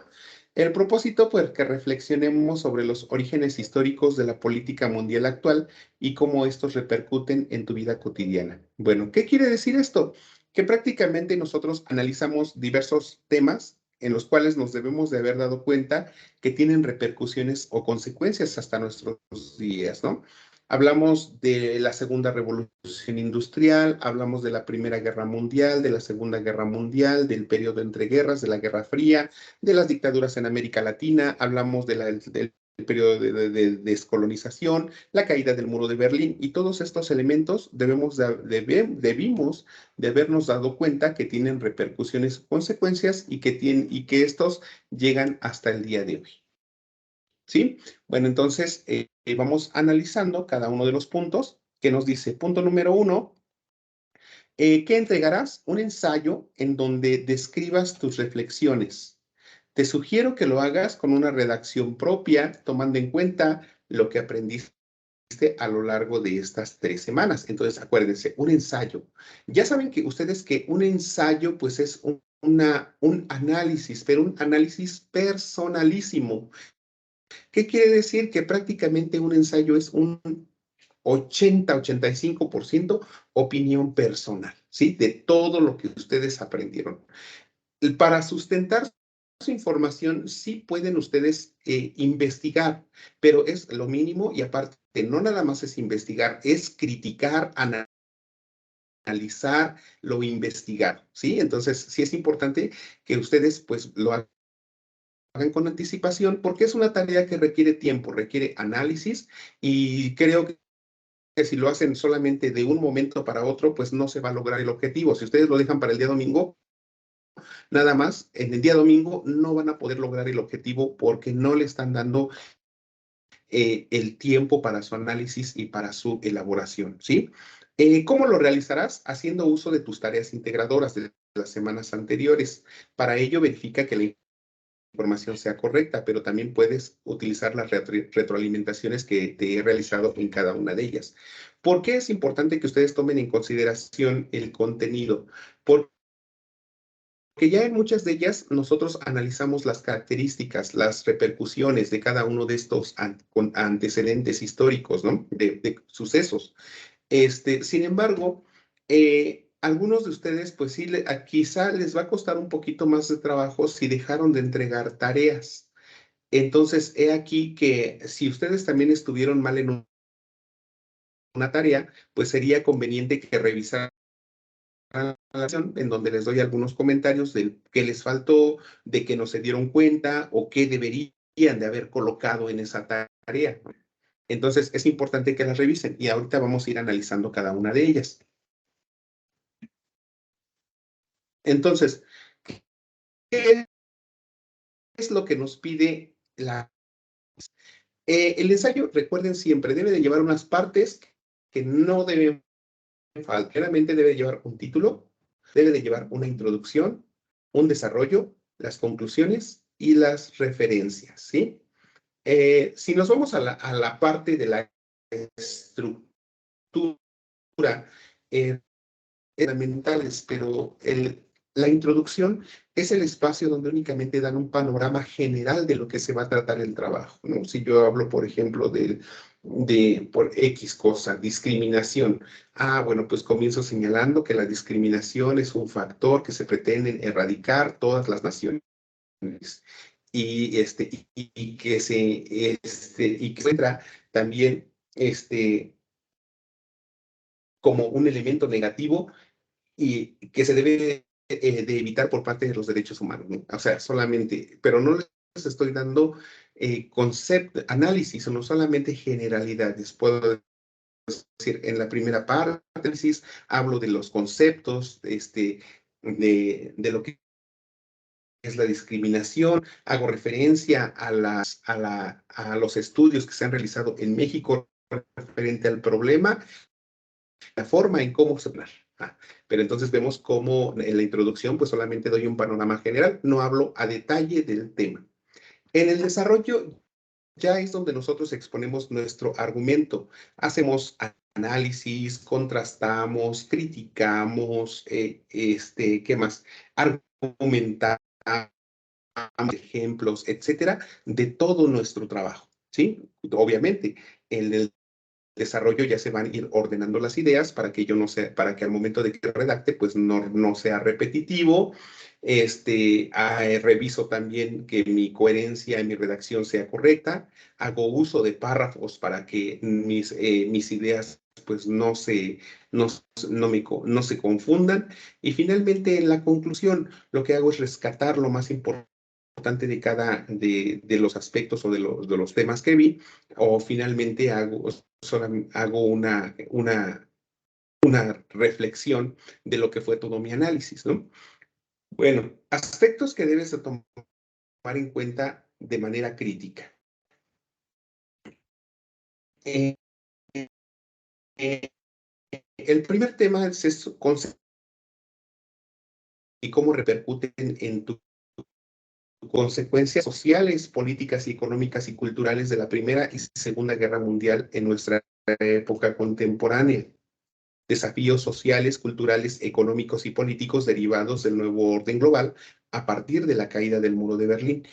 El propósito, pues, que reflexionemos sobre los orígenes históricos de la política mundial actual y cómo estos repercuten en tu vida cotidiana. Bueno, ¿qué quiere decir esto? Que prácticamente nosotros analizamos diversos temas en los cuales nos debemos de haber dado cuenta que tienen repercusiones o consecuencias hasta nuestros días, ¿no? Hablamos de la Segunda Revolución Industrial, hablamos de la Primera Guerra Mundial, de la Segunda Guerra Mundial, del periodo entre guerras, de la Guerra Fría, de las dictaduras en América Latina, hablamos del periodo de descolonización, la caída del muro de Berlín y todos estos elementos debimos de habernos dado cuenta que tienen repercusiones, consecuencias y que estos llegan hasta el día de hoy. ¿Sí? Bueno, entonces vamos analizando cada uno de los puntos que nos dice. Punto número 1, ¿qué entregarás? Un ensayo en donde describas tus reflexiones. Te sugiero que lo hagas con una redacción propia, tomando en cuenta lo que aprendiste a lo largo de estas 3 semanas. Entonces, acuérdense, un ensayo. Ya saben que ustedes que un ensayo, pues es un análisis, pero un análisis personalísimo. ¿Qué quiere decir? Que prácticamente un ensayo es un 80-85% opinión personal, ¿sí? De todo lo que ustedes aprendieron. Para sustentar su información, sí pueden ustedes investigar, pero es lo mínimo y aparte, no nada más es investigar, es criticar, analizar lo investigado, ¿sí? Entonces, sí es importante que ustedes pues lo hagan con anticipación porque es una tarea que requiere tiempo, requiere análisis y creo que si lo hacen solamente de un momento para otro, pues no se va a lograr el objetivo. Si ustedes lo dejan para el día domingo, nada más, en el día domingo no van a poder lograr el objetivo porque no le están dando el tiempo para su análisis y para su elaboración, ¿sí? ¿Cómo lo realizarás? Haciendo uso de tus tareas integradoras de las semanas anteriores. Para ello, verifica que la información sea correcta, pero también puedes utilizar las retroalimentaciones que te he realizado en cada una de ellas. ¿Por qué es importante que ustedes tomen en consideración el contenido? Porque ya en muchas de ellas nosotros analizamos las características, las repercusiones de cada uno de estos antecedentes históricos, ¿no? De sucesos. Sin embargo, algunos de ustedes, pues sí, quizá les va a costar un poquito más de trabajo si dejaron de entregar tareas. Entonces, he aquí que si ustedes también estuvieron mal en una tarea, pues sería conveniente que revisaran la sesión en donde les doy algunos comentarios de qué les faltó, de que no se dieron cuenta o qué deberían de haber colocado en esa tarea. Entonces, es importante que las revisen y ahorita vamos a ir analizando cada una de ellas. Entonces, ¿qué es lo que nos pide el ensayo? Recuerden siempre, debe de llevar unas partes que no deben faltar. Claramente debe llevar un título, debe de llevar una introducción, un desarrollo, las conclusiones y las referencias, ¿sí? Si nos vamos a la parte de la estructura, eh, fundamentales, pero la introducción es el espacio donde únicamente dan un panorama general de lo que se va a tratar el trabajo, ¿no? Si yo hablo, por ejemplo, por X cosa, discriminación. Bueno, pues comienzo señalando que la discriminación es un factor que se pretende erradicar todas las naciones. Y que y que entra también como un elemento negativo y que se debe de evitar por parte de los derechos humanos, ¿no? O sea, solamente, pero no les estoy dando análisis, no solamente generalidades. Puedo decir, en la primera parte hablo de los conceptos, de lo que es la discriminación, hago referencia a los estudios que se han realizado en México referente al problema, la forma en cómo se hablar. Pero entonces vemos cómo en la introducción pues solamente doy un panorama general, no hablo a detalle del tema. En el desarrollo ya es donde nosotros exponemos nuestro argumento, hacemos análisis, contrastamos, criticamos, ¿qué más? Argumentamos, ejemplos, etcétera, de todo nuestro trabajo, ¿sí? Obviamente, el desarrollo ya se van a ir ordenando las ideas para que yo no sea, para que al momento de que redacte, pues no sea repetitivo. Reviso también que mi coherencia en mi redacción sea correcta. Hago uso de párrafos para que mis ideas pues no se confundan. Y finalmente, en la conclusión, lo que hago es rescatar lo más importante de los aspectos o de los temas que vi, o finalmente hago una reflexión de lo que fue todo mi análisis, ¿no? Bueno, aspectos que debes de tomar en cuenta de manera crítica. Eh, eh, el primer tema es y cómo repercuten en tus consecuencias sociales, políticas y económicas y culturales de la Primera y Segunda Guerra Mundial en nuestra época contemporánea. Desafíos sociales, culturales, económicos y políticos derivados del nuevo orden global a partir de la caída del muro de Berlín.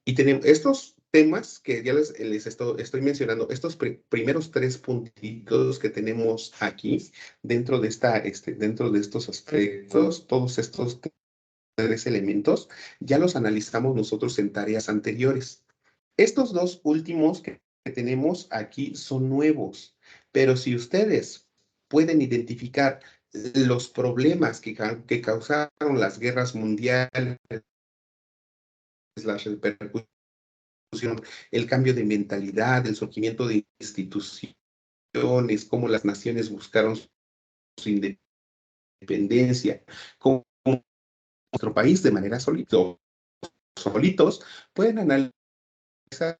Y tenemos estos temas que ya les estoy mencionando, estos primeros tres puntitos que tenemos aquí dentro de estos aspectos, todos estos tres elementos, ya los analizamos nosotros en tareas anteriores. Estos dos últimos que tenemos aquí son nuevos, pero si ustedes pueden identificar los problemas que causaron las guerras mundiales, las repercusiones, el cambio de mentalidad, el surgimiento de instituciones, cómo las naciones buscaron su independencia, cómo nuestro país de manera solitos pueden analizar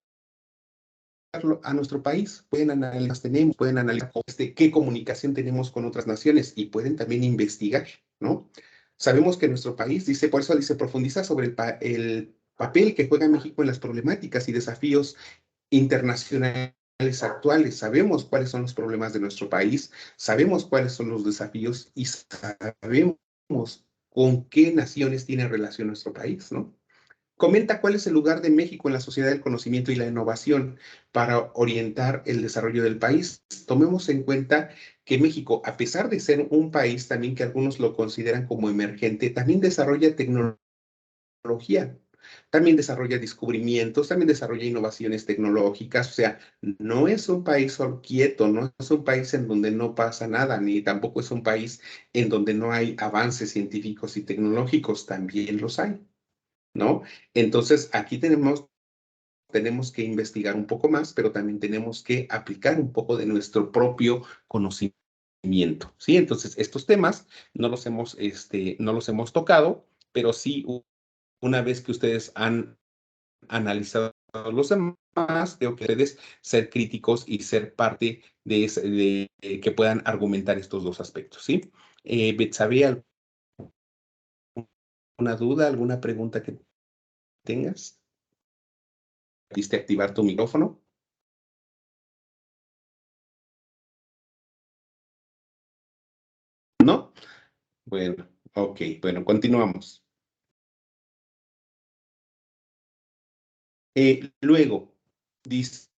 a nuestro país, pueden analizar, pueden analizar qué comunicación tenemos con otras naciones y pueden también investigar, ¿no? Sabemos que nuestro país, por eso dice, profundiza sobre el papel que juega México en las problemáticas y desafíos internacionales actuales. Sabemos cuáles son los problemas de nuestro país, sabemos cuáles son los desafíos y sabemos con qué naciones tiene relación nuestro país, ¿no? Comenta cuál es el lugar de México en la sociedad del conocimiento y la innovación para orientar el desarrollo del país. Tomemos en cuenta que México, a pesar de ser un país también que algunos lo consideran como emergente, también desarrolla tecnología, también desarrolla descubrimientos, también desarrolla innovaciones tecnológicas. O sea, no es un país quieto, no es un país en donde no pasa nada, ni tampoco es un país en donde no hay avances científicos y tecnológicos, también los hay, ¿no? Entonces, aquí tenemos que investigar un poco más, pero también tenemos que aplicar un poco de nuestro propio conocimiento, ¿sí? Entonces, estos temas no los hemos tocado, pero sí, una vez que ustedes han analizado los demás, creo que ustedes ser críticos y ser parte que puedan argumentar estos dos aspectos, ¿sí? Betsabe, ¿alguna duda, alguna pregunta que tengas? ¿Quisiste activar tu micrófono? ¿No? Bueno, ok, bueno, continuamos. Luego, dice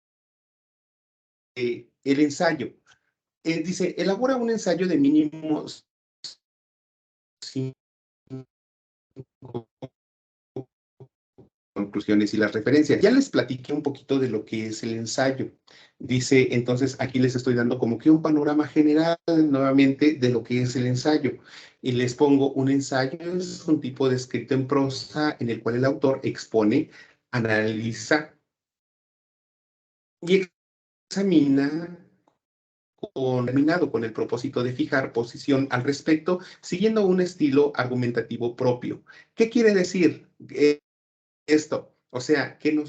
el ensayo. Dice, elabora un ensayo de mínimo 5 conclusiones y las referencias. Ya les platiqué un poquito de lo que es el ensayo. Dice, entonces aquí les estoy dando como que un panorama general nuevamente de lo que es el ensayo. Y les pongo un ensayo, es un tipo de escrito en prosa en el cual el autor expone, analiza y examina terminado con el propósito de fijar posición al respecto, siguiendo un estilo argumentativo propio. ¿Qué quiere decir esto? O sea, que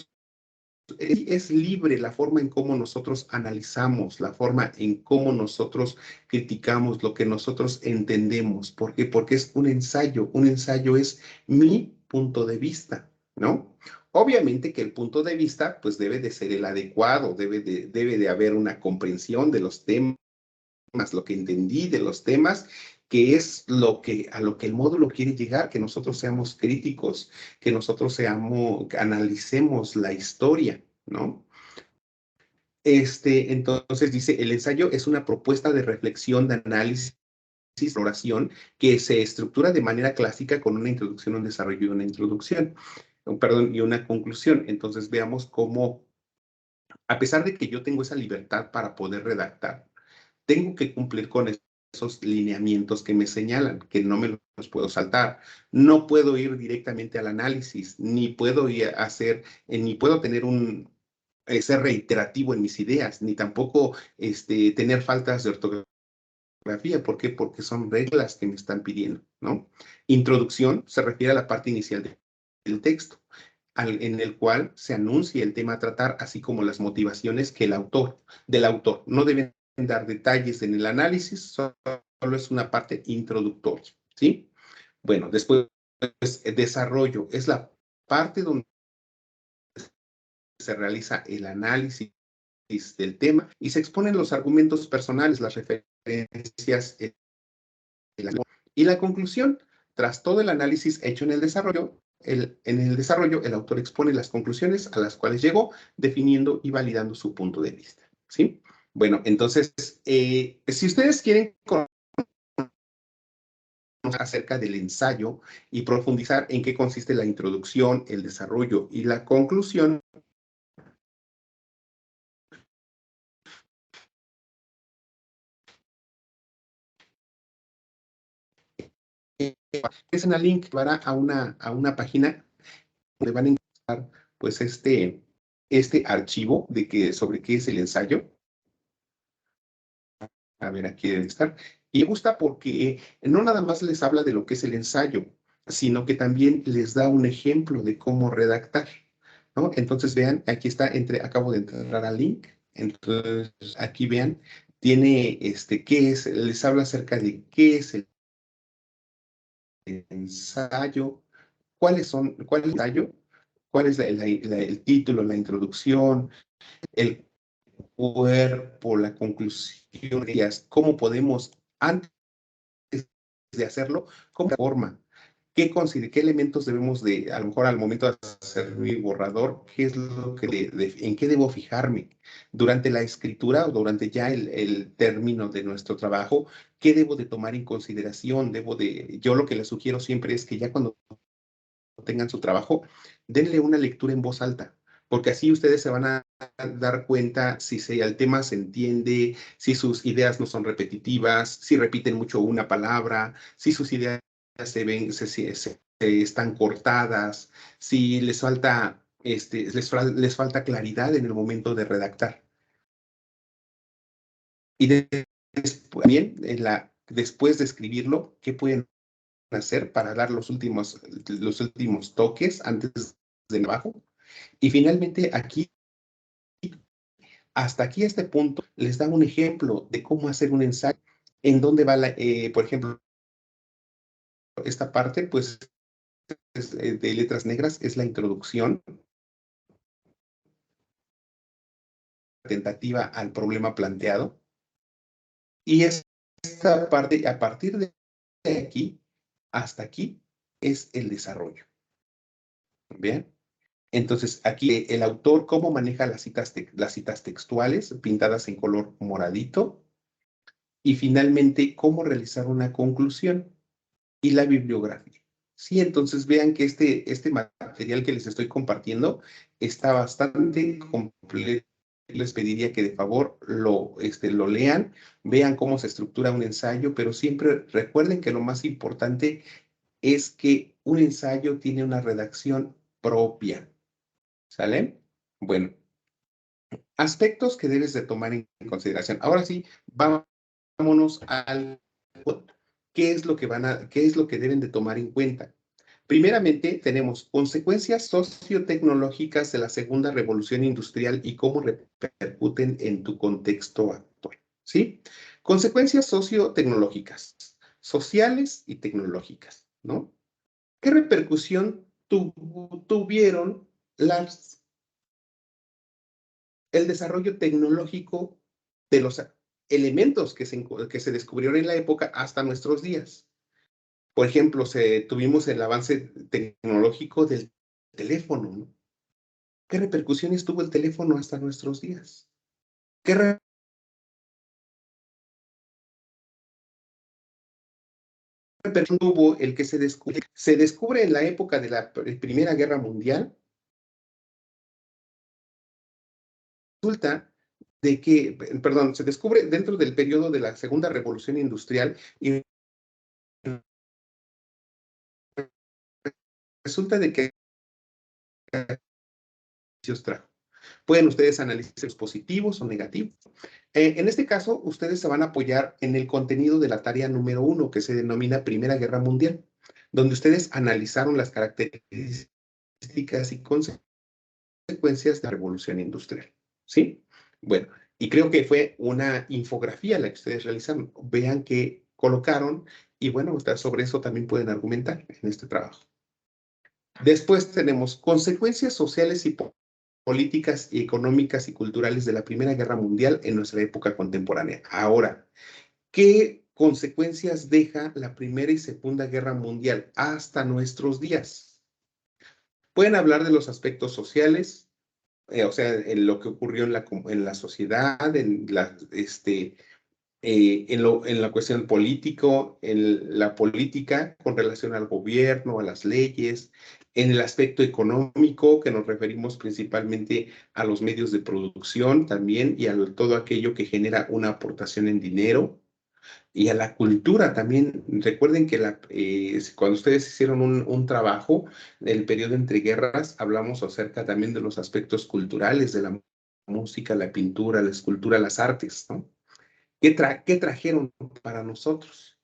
es libre la forma en cómo nosotros analizamos, la forma en cómo nosotros criticamos, lo que nosotros entendemos. ¿Por qué? Porque es un ensayo. Un ensayo es mi punto de vista, ¿no? Obviamente que el punto de vista, pues debe de ser el adecuado, debe de haber una comprensión de los temas, lo que entendí de los temas, que es a lo que el módulo quiere llegar, que nosotros seamos críticos, que nosotros que analicemos la historia, ¿no? Entonces dice, el ensayo es una propuesta de reflexión, de análisis, exploración, que se estructura de manera clásica con una introducción, un desarrollo y una introducción, perdón, y una conclusión. Entonces veamos cómo, a pesar de que yo tengo esa libertad para poder redactar, tengo que cumplir con esos lineamientos que me señalan, que no me los puedo saltar. No puedo ir directamente al análisis, ni puedo ir a hacer, ni puedo tener ser reiterativo en mis ideas, ni tampoco tener faltas de ortografía. ¿Por qué? Porque son reglas que me están pidiendo, ¿no? Introducción se refiere a la parte inicial del texto, en el cual se anuncia el tema a tratar, así como las motivaciones que del autor. No deben dar detalles en el análisis, solo es una parte introductoria, ¿sí? Bueno, después, desarrollo es la parte donde se realiza el análisis del tema y se exponen los argumentos personales, las referencias, y la conclusión. Tras todo el análisis hecho en el desarrollo, el autor expone las conclusiones a las cuales llegó, definiendo y validando su punto de vista, ¿sí? Bueno, entonces, si ustedes quieren conocer acerca del ensayo y profundizar en qué consiste la introducción, el desarrollo y la conclusión, es una link para a una página donde van a encontrar pues este archivo sobre qué es el ensayo. A ver, aquí debe estar. Y me gusta porque no nada más les habla de lo que es el ensayo, sino que también les da un ejemplo de cómo redactar, ¿no? Entonces vean, aquí está, acabo de entrar al link. Entonces aquí vean, tiene qué es, les habla acerca de qué es el ensayo, cuál es el ensayo, cuál es el título, la introducción, el cuerpo, la conclusión, cómo podemos, antes de hacerlo, cómo forma, qué elementos debemos de, a lo mejor al momento de hacer mi borrador, qué es lo que, en qué debo fijarme durante la escritura o durante ya el término de nuestro trabajo, qué debo de tomar en consideración, yo lo que les sugiero siempre es que ya cuando tengan su trabajo, denle una lectura en voz alta, porque así ustedes se van a dar cuenta si el tema se entiende, si sus ideas no son repetitivas, si repiten mucho una palabra, si sus ideas se están cortadas, si les falta, les falta claridad en el momento de redactar. Y también, después de escribirlo, ¿qué pueden hacer para dar los últimos toques antes del abajo? Y finalmente, hasta aquí, este punto, les da un ejemplo de cómo hacer un ensayo, en dónde va, por ejemplo, esta parte, pues, de letras negras, es la introducción tentativa al problema planteado. Y esta parte, a partir de aquí, hasta aquí, es el desarrollo. ¿Bien? Entonces, aquí el autor, cómo maneja las citas textuales pintadas en color moradito, y finalmente, cómo realizar una conclusión y la bibliografía. Sí, entonces vean que este material que les estoy compartiendo está bastante completo. Les pediría que de favor lo lean, vean cómo se estructura un ensayo, pero siempre recuerden que lo más importante es que un ensayo tiene una redacción propia. ¿Sale? Bueno, aspectos que debes de tomar en consideración. Ahora sí, vámonos al qué es lo que deben de tomar en cuenta. Primeramente, tenemos consecuencias sociotecnológicas de la segunda revolución industrial y cómo repercuten en tu contexto actual. ¿Sí? Consecuencias sociotecnológicas, sociales y tecnológicas, ¿no? ¿Qué repercusión tuvieron el desarrollo tecnológico de elementos que se descubrieron en la época hasta nuestros días. Por ejemplo, tuvimos el avance tecnológico del teléfono, ¿no? ¿Qué repercusiones tuvo el teléfono hasta nuestros días? ¿Qué repercusión tuvo el que se descubre? Se descubre en la época de la Primera Guerra Mundial. Resulta de que, perdón, se descubre dentro del periodo de la Segunda Revolución Industrial y resulta de que trajo. Pueden ustedes analizar los positivos o negativos. En este caso, ustedes se van a apoyar en el contenido de la tarea número 1, que se denomina Primera Guerra Mundial, donde ustedes analizaron las características y consecuencias de la revolución industrial. ¿Sí? Bueno, y creo que fue una infografía la que ustedes realizaron. Vean qué colocaron y bueno, sobre eso también pueden argumentar en este trabajo. Después tenemos consecuencias sociales y políticas y económicas y culturales de la Primera Guerra Mundial en nuestra época contemporánea. Ahora, ¿qué consecuencias deja la Primera y Segunda Guerra Mundial hasta nuestros días? Pueden hablar de los aspectos sociales, o sea, en lo que ocurrió en la sociedad, en la cuestión político, en la política con relación al gobierno, a las leyes, en el aspecto económico, que nos referimos principalmente a los medios de producción también y a todo aquello que genera una aportación en dinero. Y a la cultura también. Recuerden que cuando ustedes hicieron un trabajo del periodo entre guerras, hablamos acerca también de los aspectos culturales de la música, la pintura, la escultura, las artes, ¿no? ¿Qué trajeron para nosotros?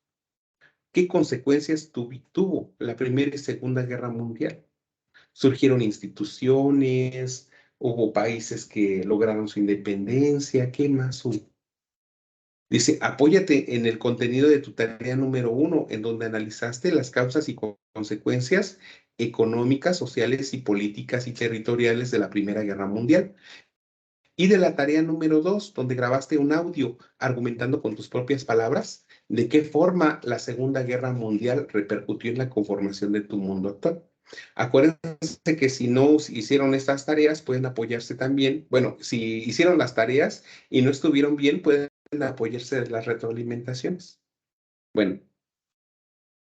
¿Qué consecuencias tuvo la Primera y Segunda Guerra Mundial? Surgieron instituciones, hubo países que lograron su independencia, ¿qué más hubo? Dice, apóyate en el contenido de tu tarea número 1, en donde analizaste las causas y consecuencias económicas, sociales y políticas y territoriales de la Primera Guerra Mundial. Y de la tarea número 2, donde grabaste un audio argumentando con tus propias palabras de qué forma la Segunda Guerra Mundial repercutió en la conformación de tu mundo actual. Acuérdense que si no hicieron estas tareas, pueden apoyarse también. Bueno, si hicieron las tareas y no estuvieron bien, pueden apoyarse de las retroalimentaciones. Bueno,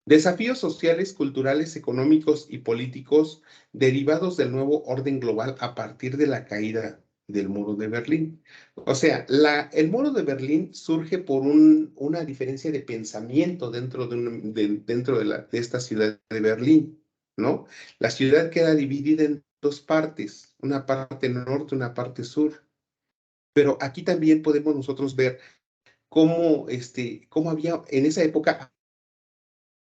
desafíos sociales, culturales, económicos y políticos derivados del nuevo orden global a partir de la caída del muro de Berlín. O sea, el muro de Berlín surge por una diferencia de pensamiento dentro de esta ciudad de Berlín, ¿no? La ciudad queda dividida en dos partes, una parte norte, una parte sur. Pero aquí también podemos nosotros ver cómo había en esa época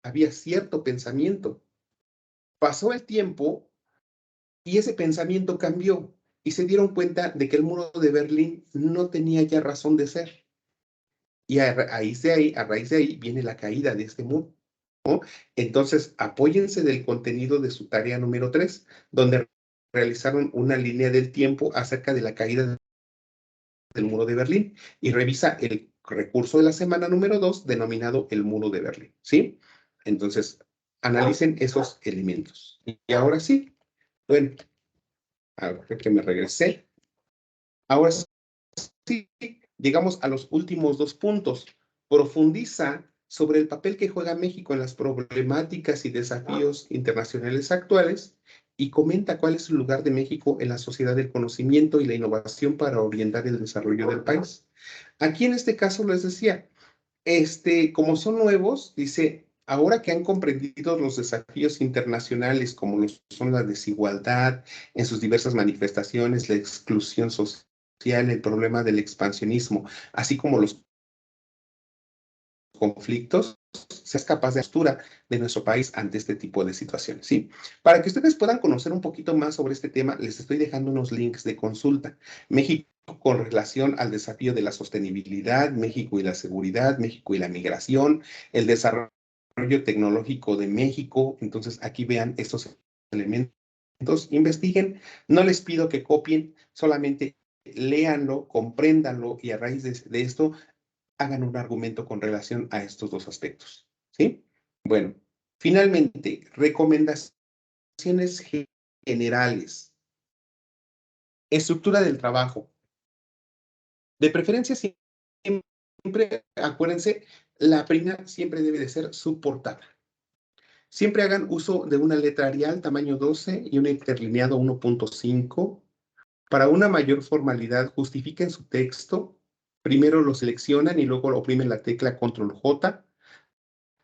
había cierto pensamiento. Pasó el tiempo y ese pensamiento cambió y se dieron cuenta de que el muro de Berlín no tenía ya razón de ser. Y a raíz de ahí viene la caída de este muro, ¿no? Entonces, apóyense del contenido de su tarea número 3, donde realizaron una línea del tiempo acerca de la caída del muro de Berlín y revisa el recurso de la semana número 2 denominado el muro de Berlín, ¿sí? Entonces, analicen esos elementos. Y ahora sí, bueno, ahora que me regresé, ahora sí, llegamos a los últimos 2 puntos. Profundiza sobre el papel que juega México en las problemáticas y desafíos internacionales actuales y comenta cuál es el lugar de México en la sociedad del conocimiento y la innovación para orientar el desarrollo del país. Aquí en este caso les decía, como son nuevos, dice, ahora que han comprendido los desafíos internacionales como son la desigualdad en sus diversas manifestaciones, la exclusión social, el problema del expansionismo, así como los conflictos, seas capaz de postura de nuestro país ante este tipo de situaciones, ¿sí? Para que ustedes puedan conocer un poquito más sobre este tema, les estoy dejando unos links de consulta. México con relación al desafío de la sostenibilidad, México y la seguridad, México y la migración, el desarrollo tecnológico de México. Entonces, aquí vean estos elementos, investiguen. No les pido que copien, solamente léanlo, compréndanlo y a raíz de esto hagan un argumento con relación a estos dos aspectos, ¿sí? Bueno, finalmente, recomendaciones generales. Estructura del trabajo. De preferencia, siempre, acuérdense, la primera siempre debe de ser su portada. Siempre hagan uso de una letra Arial tamaño 12 y un interlineado 1.5. Para una mayor formalidad, justifiquen su texto. Primero lo seleccionan y luego oprimen la tecla Control J.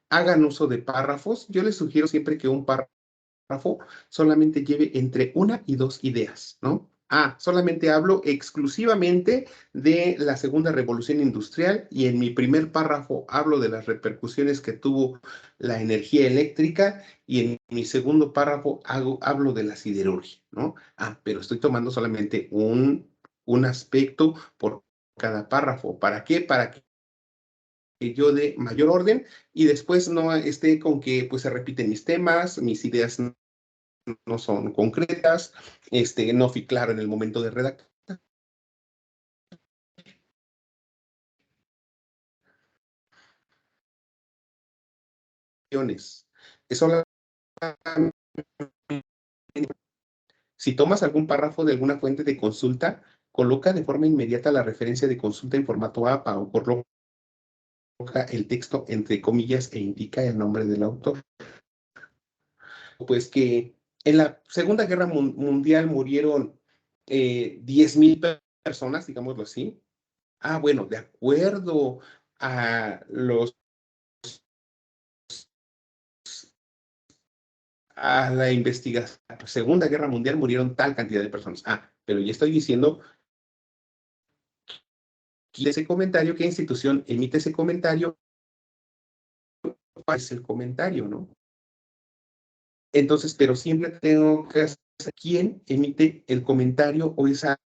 Hagan uso de párrafos. Yo les sugiero siempre que un párrafo solamente lleve entre una y dos ideas, ¿no? Solamente hablo exclusivamente de la segunda revolución industrial y en mi primer párrafo hablo de las repercusiones que tuvo la energía eléctrica y en mi segundo párrafo hablo de la siderurgia, ¿no? Pero estoy tomando solamente un aspecto por cada párrafo. ¿Para qué? Para que yo dé mayor orden y después no esté con que pues se repiten mis temas, mis ideas no son concretas, no fui claro en el momento de redactar. Eso, si tomas algún párrafo de alguna fuente de consulta, coloca de forma inmediata la referencia de consulta en formato APA o coloca el texto entre comillas e indica el nombre del autor. Pues que en la Segunda Guerra Mundial murieron 10,000 personas, digámoslo así. Bueno, de acuerdo a la investigación, Segunda Guerra Mundial murieron tal cantidad de personas. Pero ya estoy diciendo ese comentario, qué institución emite ese comentario, cuál es el comentario, ¿no? Entonces, pero siempre tengo que saber quién emite el comentario o esa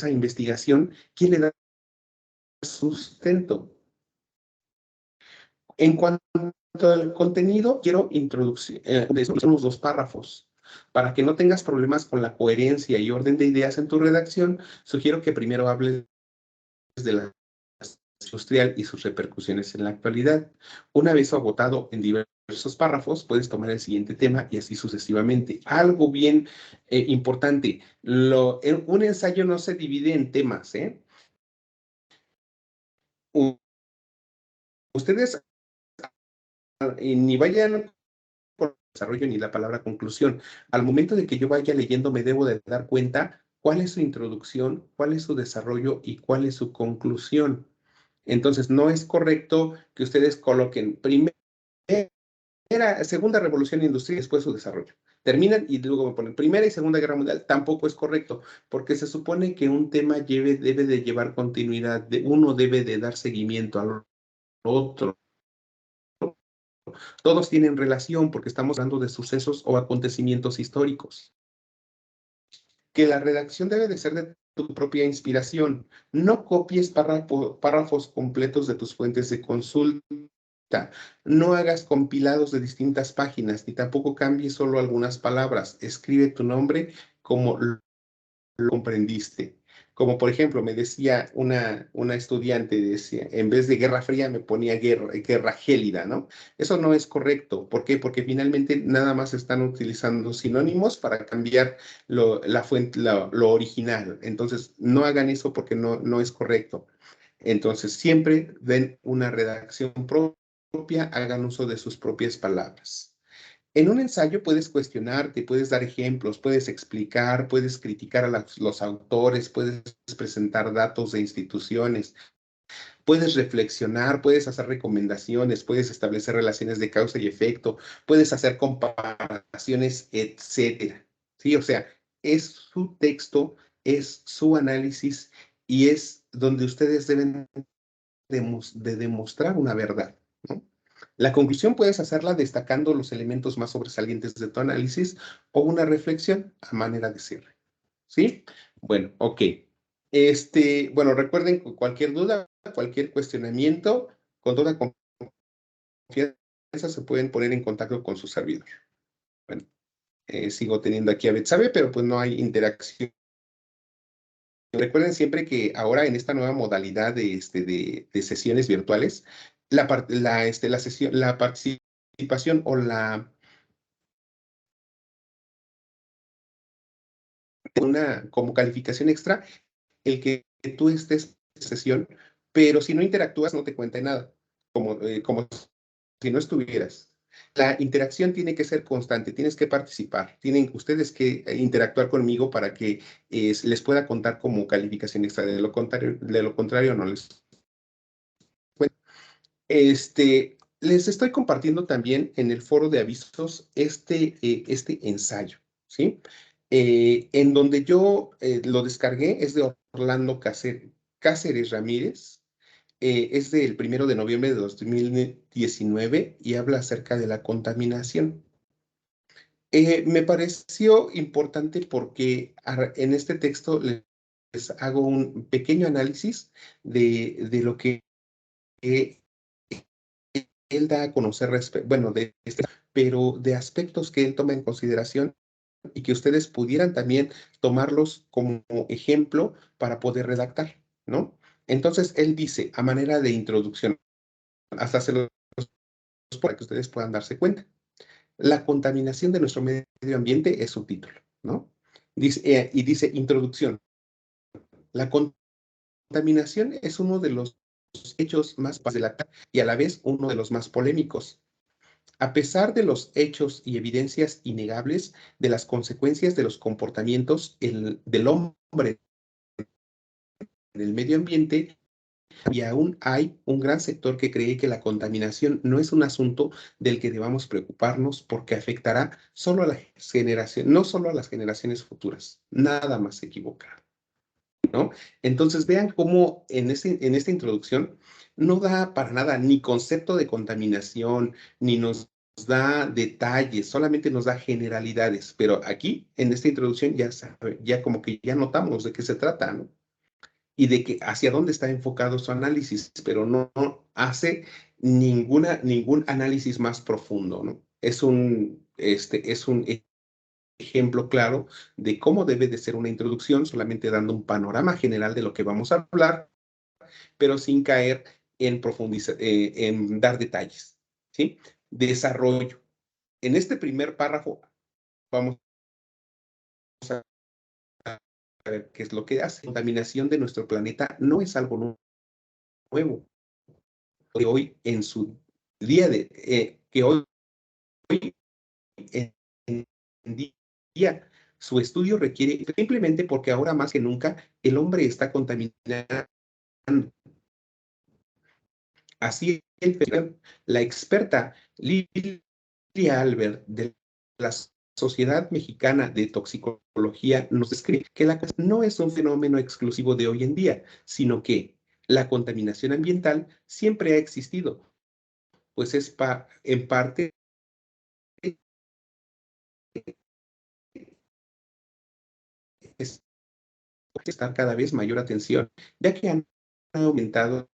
investigación, quién le da sustento. En cuanto al contenido, quiero introducir unos dos párrafos. Para que no tengas problemas con la coherencia y orden de ideas en tu redacción, sugiero que primero hables de la industrial y sus repercusiones en la actualidad. Una vez agotado en diversos párrafos, puedes tomar el siguiente tema y así sucesivamente. Algo bien importante, un ensayo no se divide en temas, ¿eh? Ustedes ni vayan por desarrollo ni la palabra conclusión. Al momento de que yo vaya leyendo, me debo de dar cuenta cuál es su introducción, cuál es su desarrollo y cuál es su conclusión. Entonces, no es correcto que ustedes coloquen primera, segunda revolución industrial y después su desarrollo. Terminan y luego me ponen Primera y Segunda Guerra Mundial. Tampoco es correcto, porque se supone que un tema debe de llevar continuidad, uno debe de dar seguimiento al otro. Todos tienen relación porque estamos hablando de sucesos o acontecimientos históricos. Que la redacción debe de ser de tu propia inspiración. No copies párrafos completos de tus fuentes de consulta. No hagas compilados de distintas páginas, ni tampoco cambies solo algunas palabras. Escribe tu nombre como lo comprendiste. Como por ejemplo, me decía una estudiante, decía, en vez de Guerra Fría me ponía guerra gélida, ¿no? Eso no es correcto. ¿Por qué? Porque finalmente nada más están utilizando sinónimos para cambiar la fuente, lo original. Entonces, no hagan eso porque no es correcto. Entonces, siempre den una redacción propia, hagan uso de sus propias palabras. En un ensayo puedes cuestionarte, puedes dar ejemplos, puedes explicar, puedes criticar a los autores, puedes presentar datos de instituciones, puedes reflexionar, puedes hacer recomendaciones, puedes establecer relaciones de causa y efecto, puedes hacer comparaciones, etcétera. Sí, o sea, es su texto, es su análisis y es donde ustedes deben de demostrar una verdad, ¿no? La conclusión puedes hacerla destacando los elementos más sobresalientes de tu análisis o una reflexión a manera de cierre. ¿Sí? Bueno, ok. Bueno, recuerden que cualquier duda, cualquier cuestionamiento, con toda confianza se pueden poner en contacto con su servidor. Bueno, sigo teniendo aquí a Betsabe, pero pues no hay interacción recuerden siempre que ahora en esta nueva modalidad de sesiones virtuales, la participación o una como calificación extra, el que tú estés en sesión, pero si no interactúas no te cuenta nada, como si no estuvieras. La interacción tiene que ser constante, tienes que participar, tienen ustedes que interactuar conmigo para que les pueda contar como calificación extra. De lo contrario no les cuento. Les estoy compartiendo también en el foro de avisos este ensayo, ¿sí? En donde yo lo descargué, es de Orlando Cáceres Ramírez, es del 1 de noviembre de 2019 y habla acerca de la contaminación. Me pareció importante porque en este texto les hago un pequeño análisis de lo que eh, él da a conocer, bueno, pero de aspectos que él toma en consideración y que ustedes pudieran también tomarlos como ejemplo para poder redactar, ¿no? Entonces, él dice, a manera de introducción, hasta se los para que ustedes puedan darse cuenta. La contaminación de nuestro medio ambiente es su título, ¿no? Y dice, introducción. La contaminación es uno de los hechos más de la y a la vez uno de los más polémicos. A pesar de los hechos y evidencias innegables de las consecuencias de los comportamientos del hombre en el medio ambiente, y aún hay un gran sector que cree que la contaminación no es un asunto del que debamos preocuparnos porque afectará solo a la generación, no solo a las generaciones futuras. Nada más equivocado, ¿no? Entonces vean cómo en esta introducción no da para nada ni concepto de contaminación, ni nos da detalles, solamente nos da generalidades, pero aquí en esta introducción ya como que ya notamos de qué se trata, ¿no? Y de que hacia dónde está enfocado su análisis, pero no hace ningún análisis más profundo, ¿no? Es un ejemplo claro de cómo debe de ser una introducción, solamente dando un panorama general de lo que vamos a hablar, pero sin caer en profundizar, en dar detalles, ¿sí? Desarrollo. En este primer párrafo vamos a ver qué es lo que hace. La contaminación de nuestro planeta no es algo nuevo. Que hoy en su que hoy en, en día su estudio requiere simplemente porque ahora más que nunca el hombre está contaminando. Así la experta Lilia Albert de la Sociedad Mexicana de Toxicología nos describe que la no es un fenómeno exclusivo de hoy en día, sino que la contaminación ambiental siempre ha existido, pues en parte es prestar cada vez mayor atención, ya que han aumentado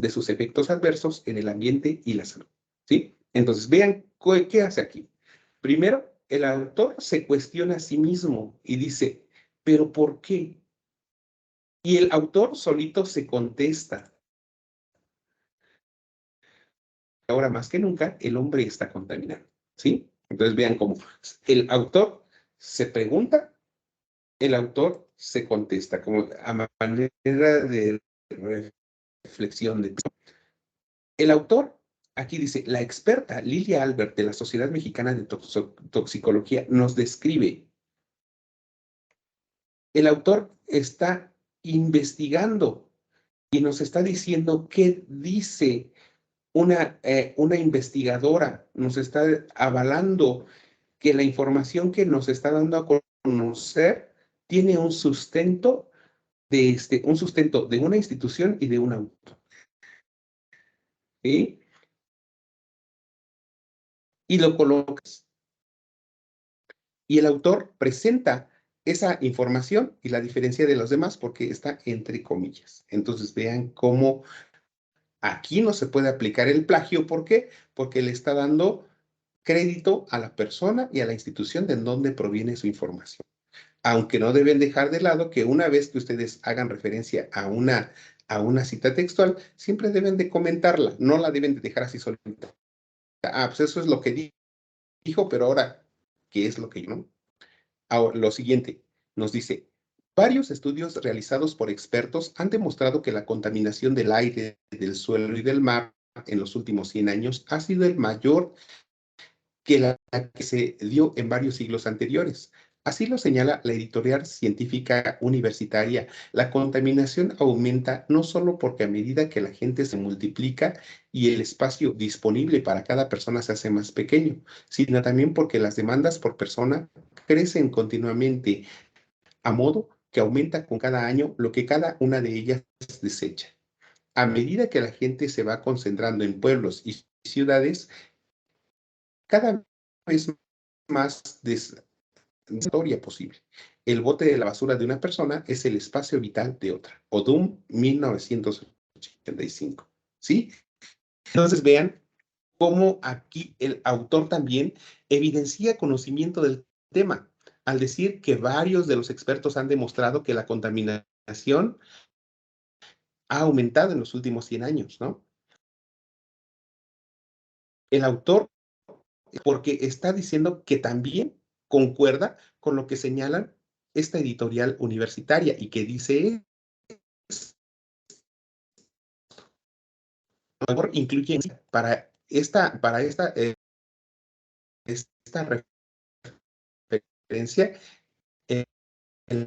de sus efectos adversos en el ambiente y la salud. ¿Sí? Entonces, vean qué hace aquí. Primero, el autor se cuestiona a sí mismo y dice, ¿pero por qué? Y el autor solito se contesta. Ahora más que nunca, el hombre está contaminado. ¿Sí? Entonces, vean cómo el autor se pregunta, el autor se contesta, como a manera de reflexión. El autor, aquí dice, la experta Lilia Albert de la Sociedad Mexicana de Toxicología nos describe. El autor está investigando y nos está diciendo qué dice una investigadora, nos está avalando que la información que nos está dando a conocer tiene un sustento de una institución y de un autor. ¿Sí? Y lo colocas. Y el autor presenta esa información y la diferencia de los demás porque está entre comillas. Entonces vean cómo aquí no se puede aplicar el plagio. ¿Por qué? Porque le está dando crédito a la persona y a la institución de donde proviene su información. Aunque no deben dejar de lado que una vez que ustedes hagan referencia a una cita textual, siempre deben de comentarla, no la deben de dejar así solita. Ah, pues eso es lo que dijo, pero ahora, ¿qué es lo que yo no? Ahora, lo siguiente, nos dice, varios estudios realizados por expertos han demostrado que la contaminación del aire, del suelo y del mar en los últimos 100 años ha sido el mayor que la que se dio en varios siglos anteriores. Así lo señala la editorial científica universitaria. La contaminación aumenta no solo porque a medida que la gente se multiplica y el espacio disponible para cada persona se hace más pequeño, sino también porque las demandas por persona crecen continuamente, a modo que aumenta con cada año lo que cada una de ellas desecha. A medida que la gente se va concentrando en pueblos y ciudades, cada vez más historia posible. El bote de la basura de una persona es el espacio vital de otra. Odum, 1985. ¿Sí? Entonces vean cómo aquí el autor también evidencia conocimiento del tema, al decir que varios de los expertos han demostrado que la contaminación ha aumentado en los últimos 100 años, ¿no? El autor, porque está diciendo que también concuerda con lo que señalan esta editorial universitaria y que dice incluye esta referencia eh, el-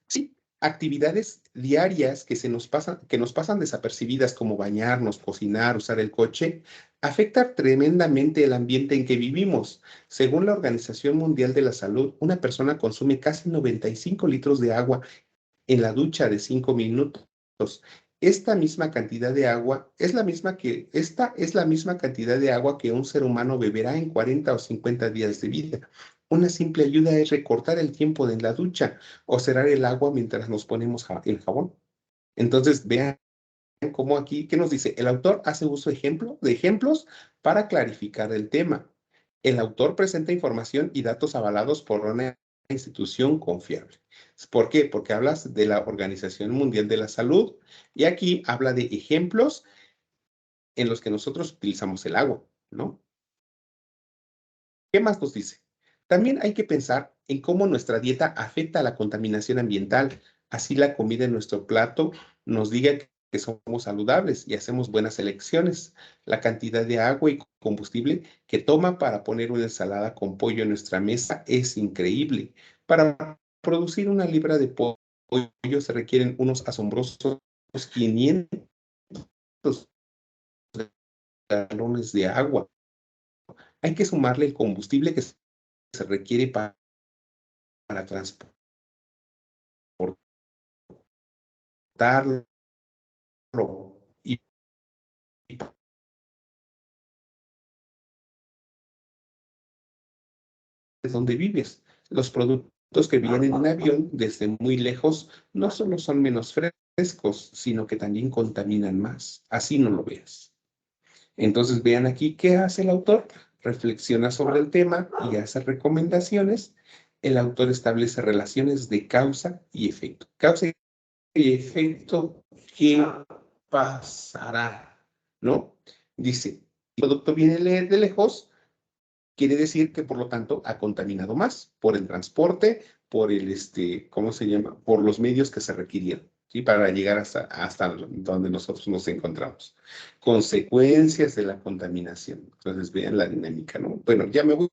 sí, actividades diarias que nos pasan desapercibidas como bañarnos, cocinar, usar el coche, afectan tremendamente el ambiente en que vivimos. Según la Organización Mundial de la Salud, una persona consume casi 95 litros de agua en la ducha de 5 minutos. Esta misma cantidad de agua esta es la misma cantidad de agua que un ser humano beberá en 40 o 50 días de vida. Una simple ayuda es recortar el tiempo de la ducha o cerrar el agua mientras nos ponemos el jabón. Entonces, vean cómo aquí, ¿qué nos dice? El autor hace uso de ejemplos para clarificar el tema. El autor presenta información y datos avalados por una institución confiable. ¿Por qué? Porque hablas de la Organización Mundial de la Salud y aquí habla de ejemplos en los que nosotros utilizamos el agua, ¿no? ¿Qué más nos dice? También hay que pensar en cómo nuestra dieta afecta a la contaminación ambiental. Así la comida en nuestro plato nos diga que somos saludables y hacemos buenas elecciones. La cantidad de agua y combustible que toma para poner una ensalada con pollo en nuestra mesa es increíble. Para producir una libra de pollo se requieren unos asombrosos 500 galones de agua. Hay que sumarle el combustible que se requiere para transportarlo y de donde vives. Los productos que vienen en avión desde muy lejos no solo son menos frescos, sino que también contaminan más. Así no lo veas. Entonces vean aquí qué hace el autor. Reflexiona sobre el tema y hace recomendaciones. El autor establece relaciones de causa y efecto. Causa y efecto, ¿qué pasará? ¿No? Dice, el producto viene de lejos, quiere decir que por lo tanto ha contaminado más por el transporte, por ¿cómo se llama? Por los medios que se requirieron, ¿sí? Para llegar hasta donde nosotros nos encontramos. Consecuencias de la contaminación. Entonces vean la dinámica, ¿no? Bueno, ya me voy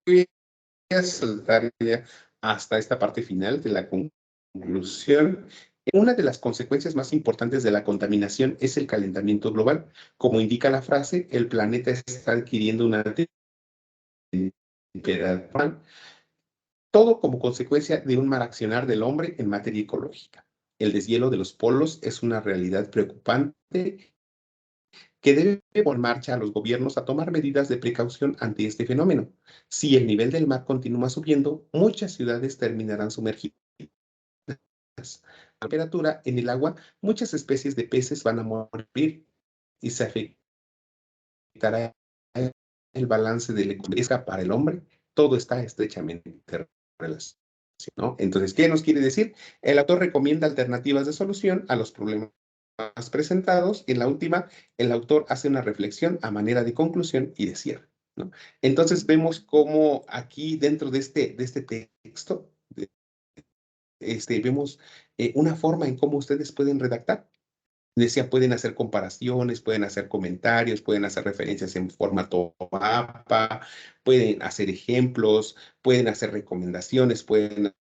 a saltar ya hasta esta parte final de la conclusión. Una de las consecuencias más importantes de la contaminación es el calentamiento global. Como indica la frase, el planeta está adquiriendo una temperatura, todo como consecuencia de un mal accionar del hombre en materia ecológica. El deshielo de los polos es una realidad preocupante que debe poner en marcha a los gobiernos a tomar medidas de precaución ante este fenómeno. Si el nivel del mar continúa subiendo, muchas ciudades terminarán sumergidas. La temperatura en el agua, muchas especies de peces van a morir y se afectará el balance de la economía para el hombre, todo está estrechamente relacionado, ¿no? Entonces, ¿qué nos quiere decir? El autor recomienda alternativas de solución a los problemas presentados y en la última, el autor hace una reflexión a manera de conclusión y de cierre, ¿no? Entonces, vemos cómo aquí dentro de este texto, vemos una forma en cómo ustedes pueden redactar. Decía, pueden hacer comparaciones, pueden hacer comentarios, pueden hacer referencias en formato mapa, pueden hacer ejemplos, pueden hacer recomendaciones, pueden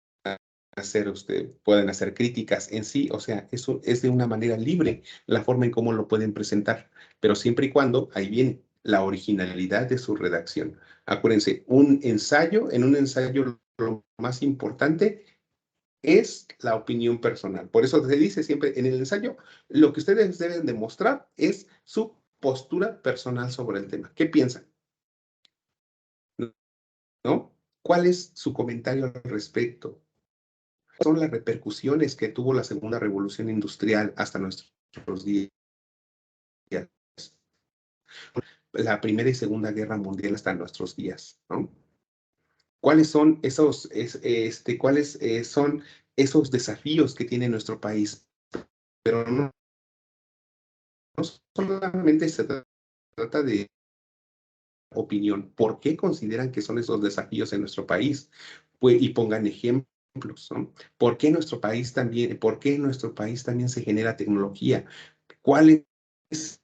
hacer críticas en sí. O sea, eso es de una manera libre la forma en cómo lo pueden presentar, pero siempre y cuando ahí viene la originalidad de su redacción. Acuérdense, en un ensayo lo más importante es la opinión personal. Por eso se dice siempre en el ensayo, lo que ustedes deben demostrar es su postura personal sobre el tema. ¿Qué piensan? ¿No? ¿Cuál es su comentario al respecto? ¿Cuáles son las repercusiones que tuvo la segunda revolución industrial hasta nuestros días? La primera y segunda guerra mundial hasta nuestros días, ¿no? ¿Cuáles son son esos desafíos que tiene nuestro país? Pero no solamente se trata de opinión. ¿Por qué consideran que son esos desafíos en nuestro país? Pues, y pongan ejemplos, ¿no? ¿Por qué en nuestro país también se genera tecnología? ¿Cuál es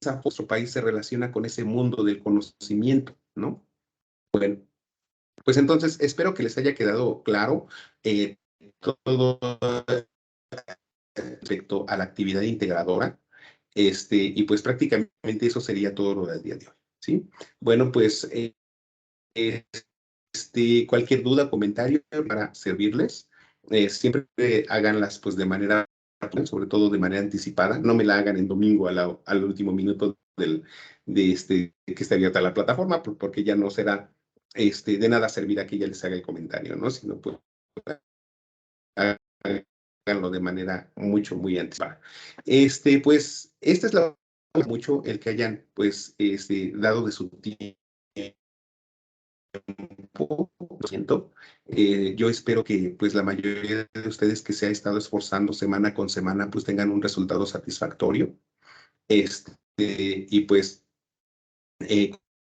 nuestro país se relaciona con ese mundo del conocimiento, ¿no? Bueno, pues entonces espero que les haya quedado claro todo respecto a la actividad integradora. Y pues prácticamente eso sería todo lo del día de hoy, ¿sí? Bueno, pues cualquier duda, comentario para servirles, siempre háganlas pues de manera, sobre todo de manera anticipada, no me la hagan en domingo al último minuto que esté abierta la plataforma, porque ya no será de nada servirá que ya les haga el comentario, ¿no? Sino pues háganlo de manera muy anticipada. Pues, esta es la mucho el que hayan pues dado de su tiempo. Lo siento. Yo espero que pues la mayoría de ustedes que se ha estado esforzando semana con semana pues tengan un resultado satisfactorio. Y pues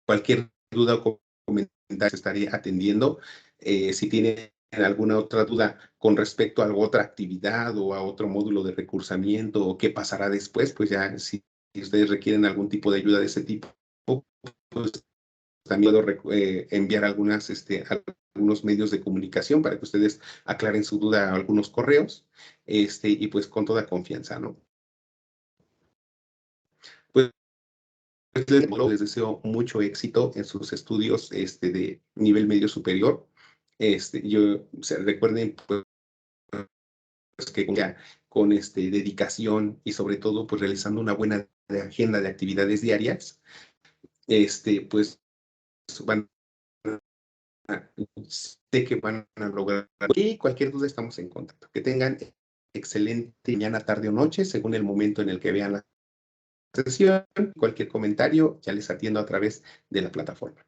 cualquier duda o comentario estaré atendiendo. Si tienen alguna otra duda con respecto a otra actividad o a otro módulo de recursamiento o qué pasará después, pues ya si ustedes requieren algún tipo de ayuda de ese tipo, pues también puedo enviar algunos medios de comunicación para que ustedes aclaren su duda a algunos correos, y pues con toda confianza, ¿no? Pues les deseo mucho éxito en sus estudios de nivel medio superior. Recuerden pues, que ya con dedicación y sobre todo pues realizando una buena agenda de actividades diarias, pues van sé que van a lograr. Y cualquier duda estamos en contacto. Que tengan excelente mañana, tarde o noche, según el momento en el que vean la sesión. Cualquier comentario ya les atiendo a través de la plataforma.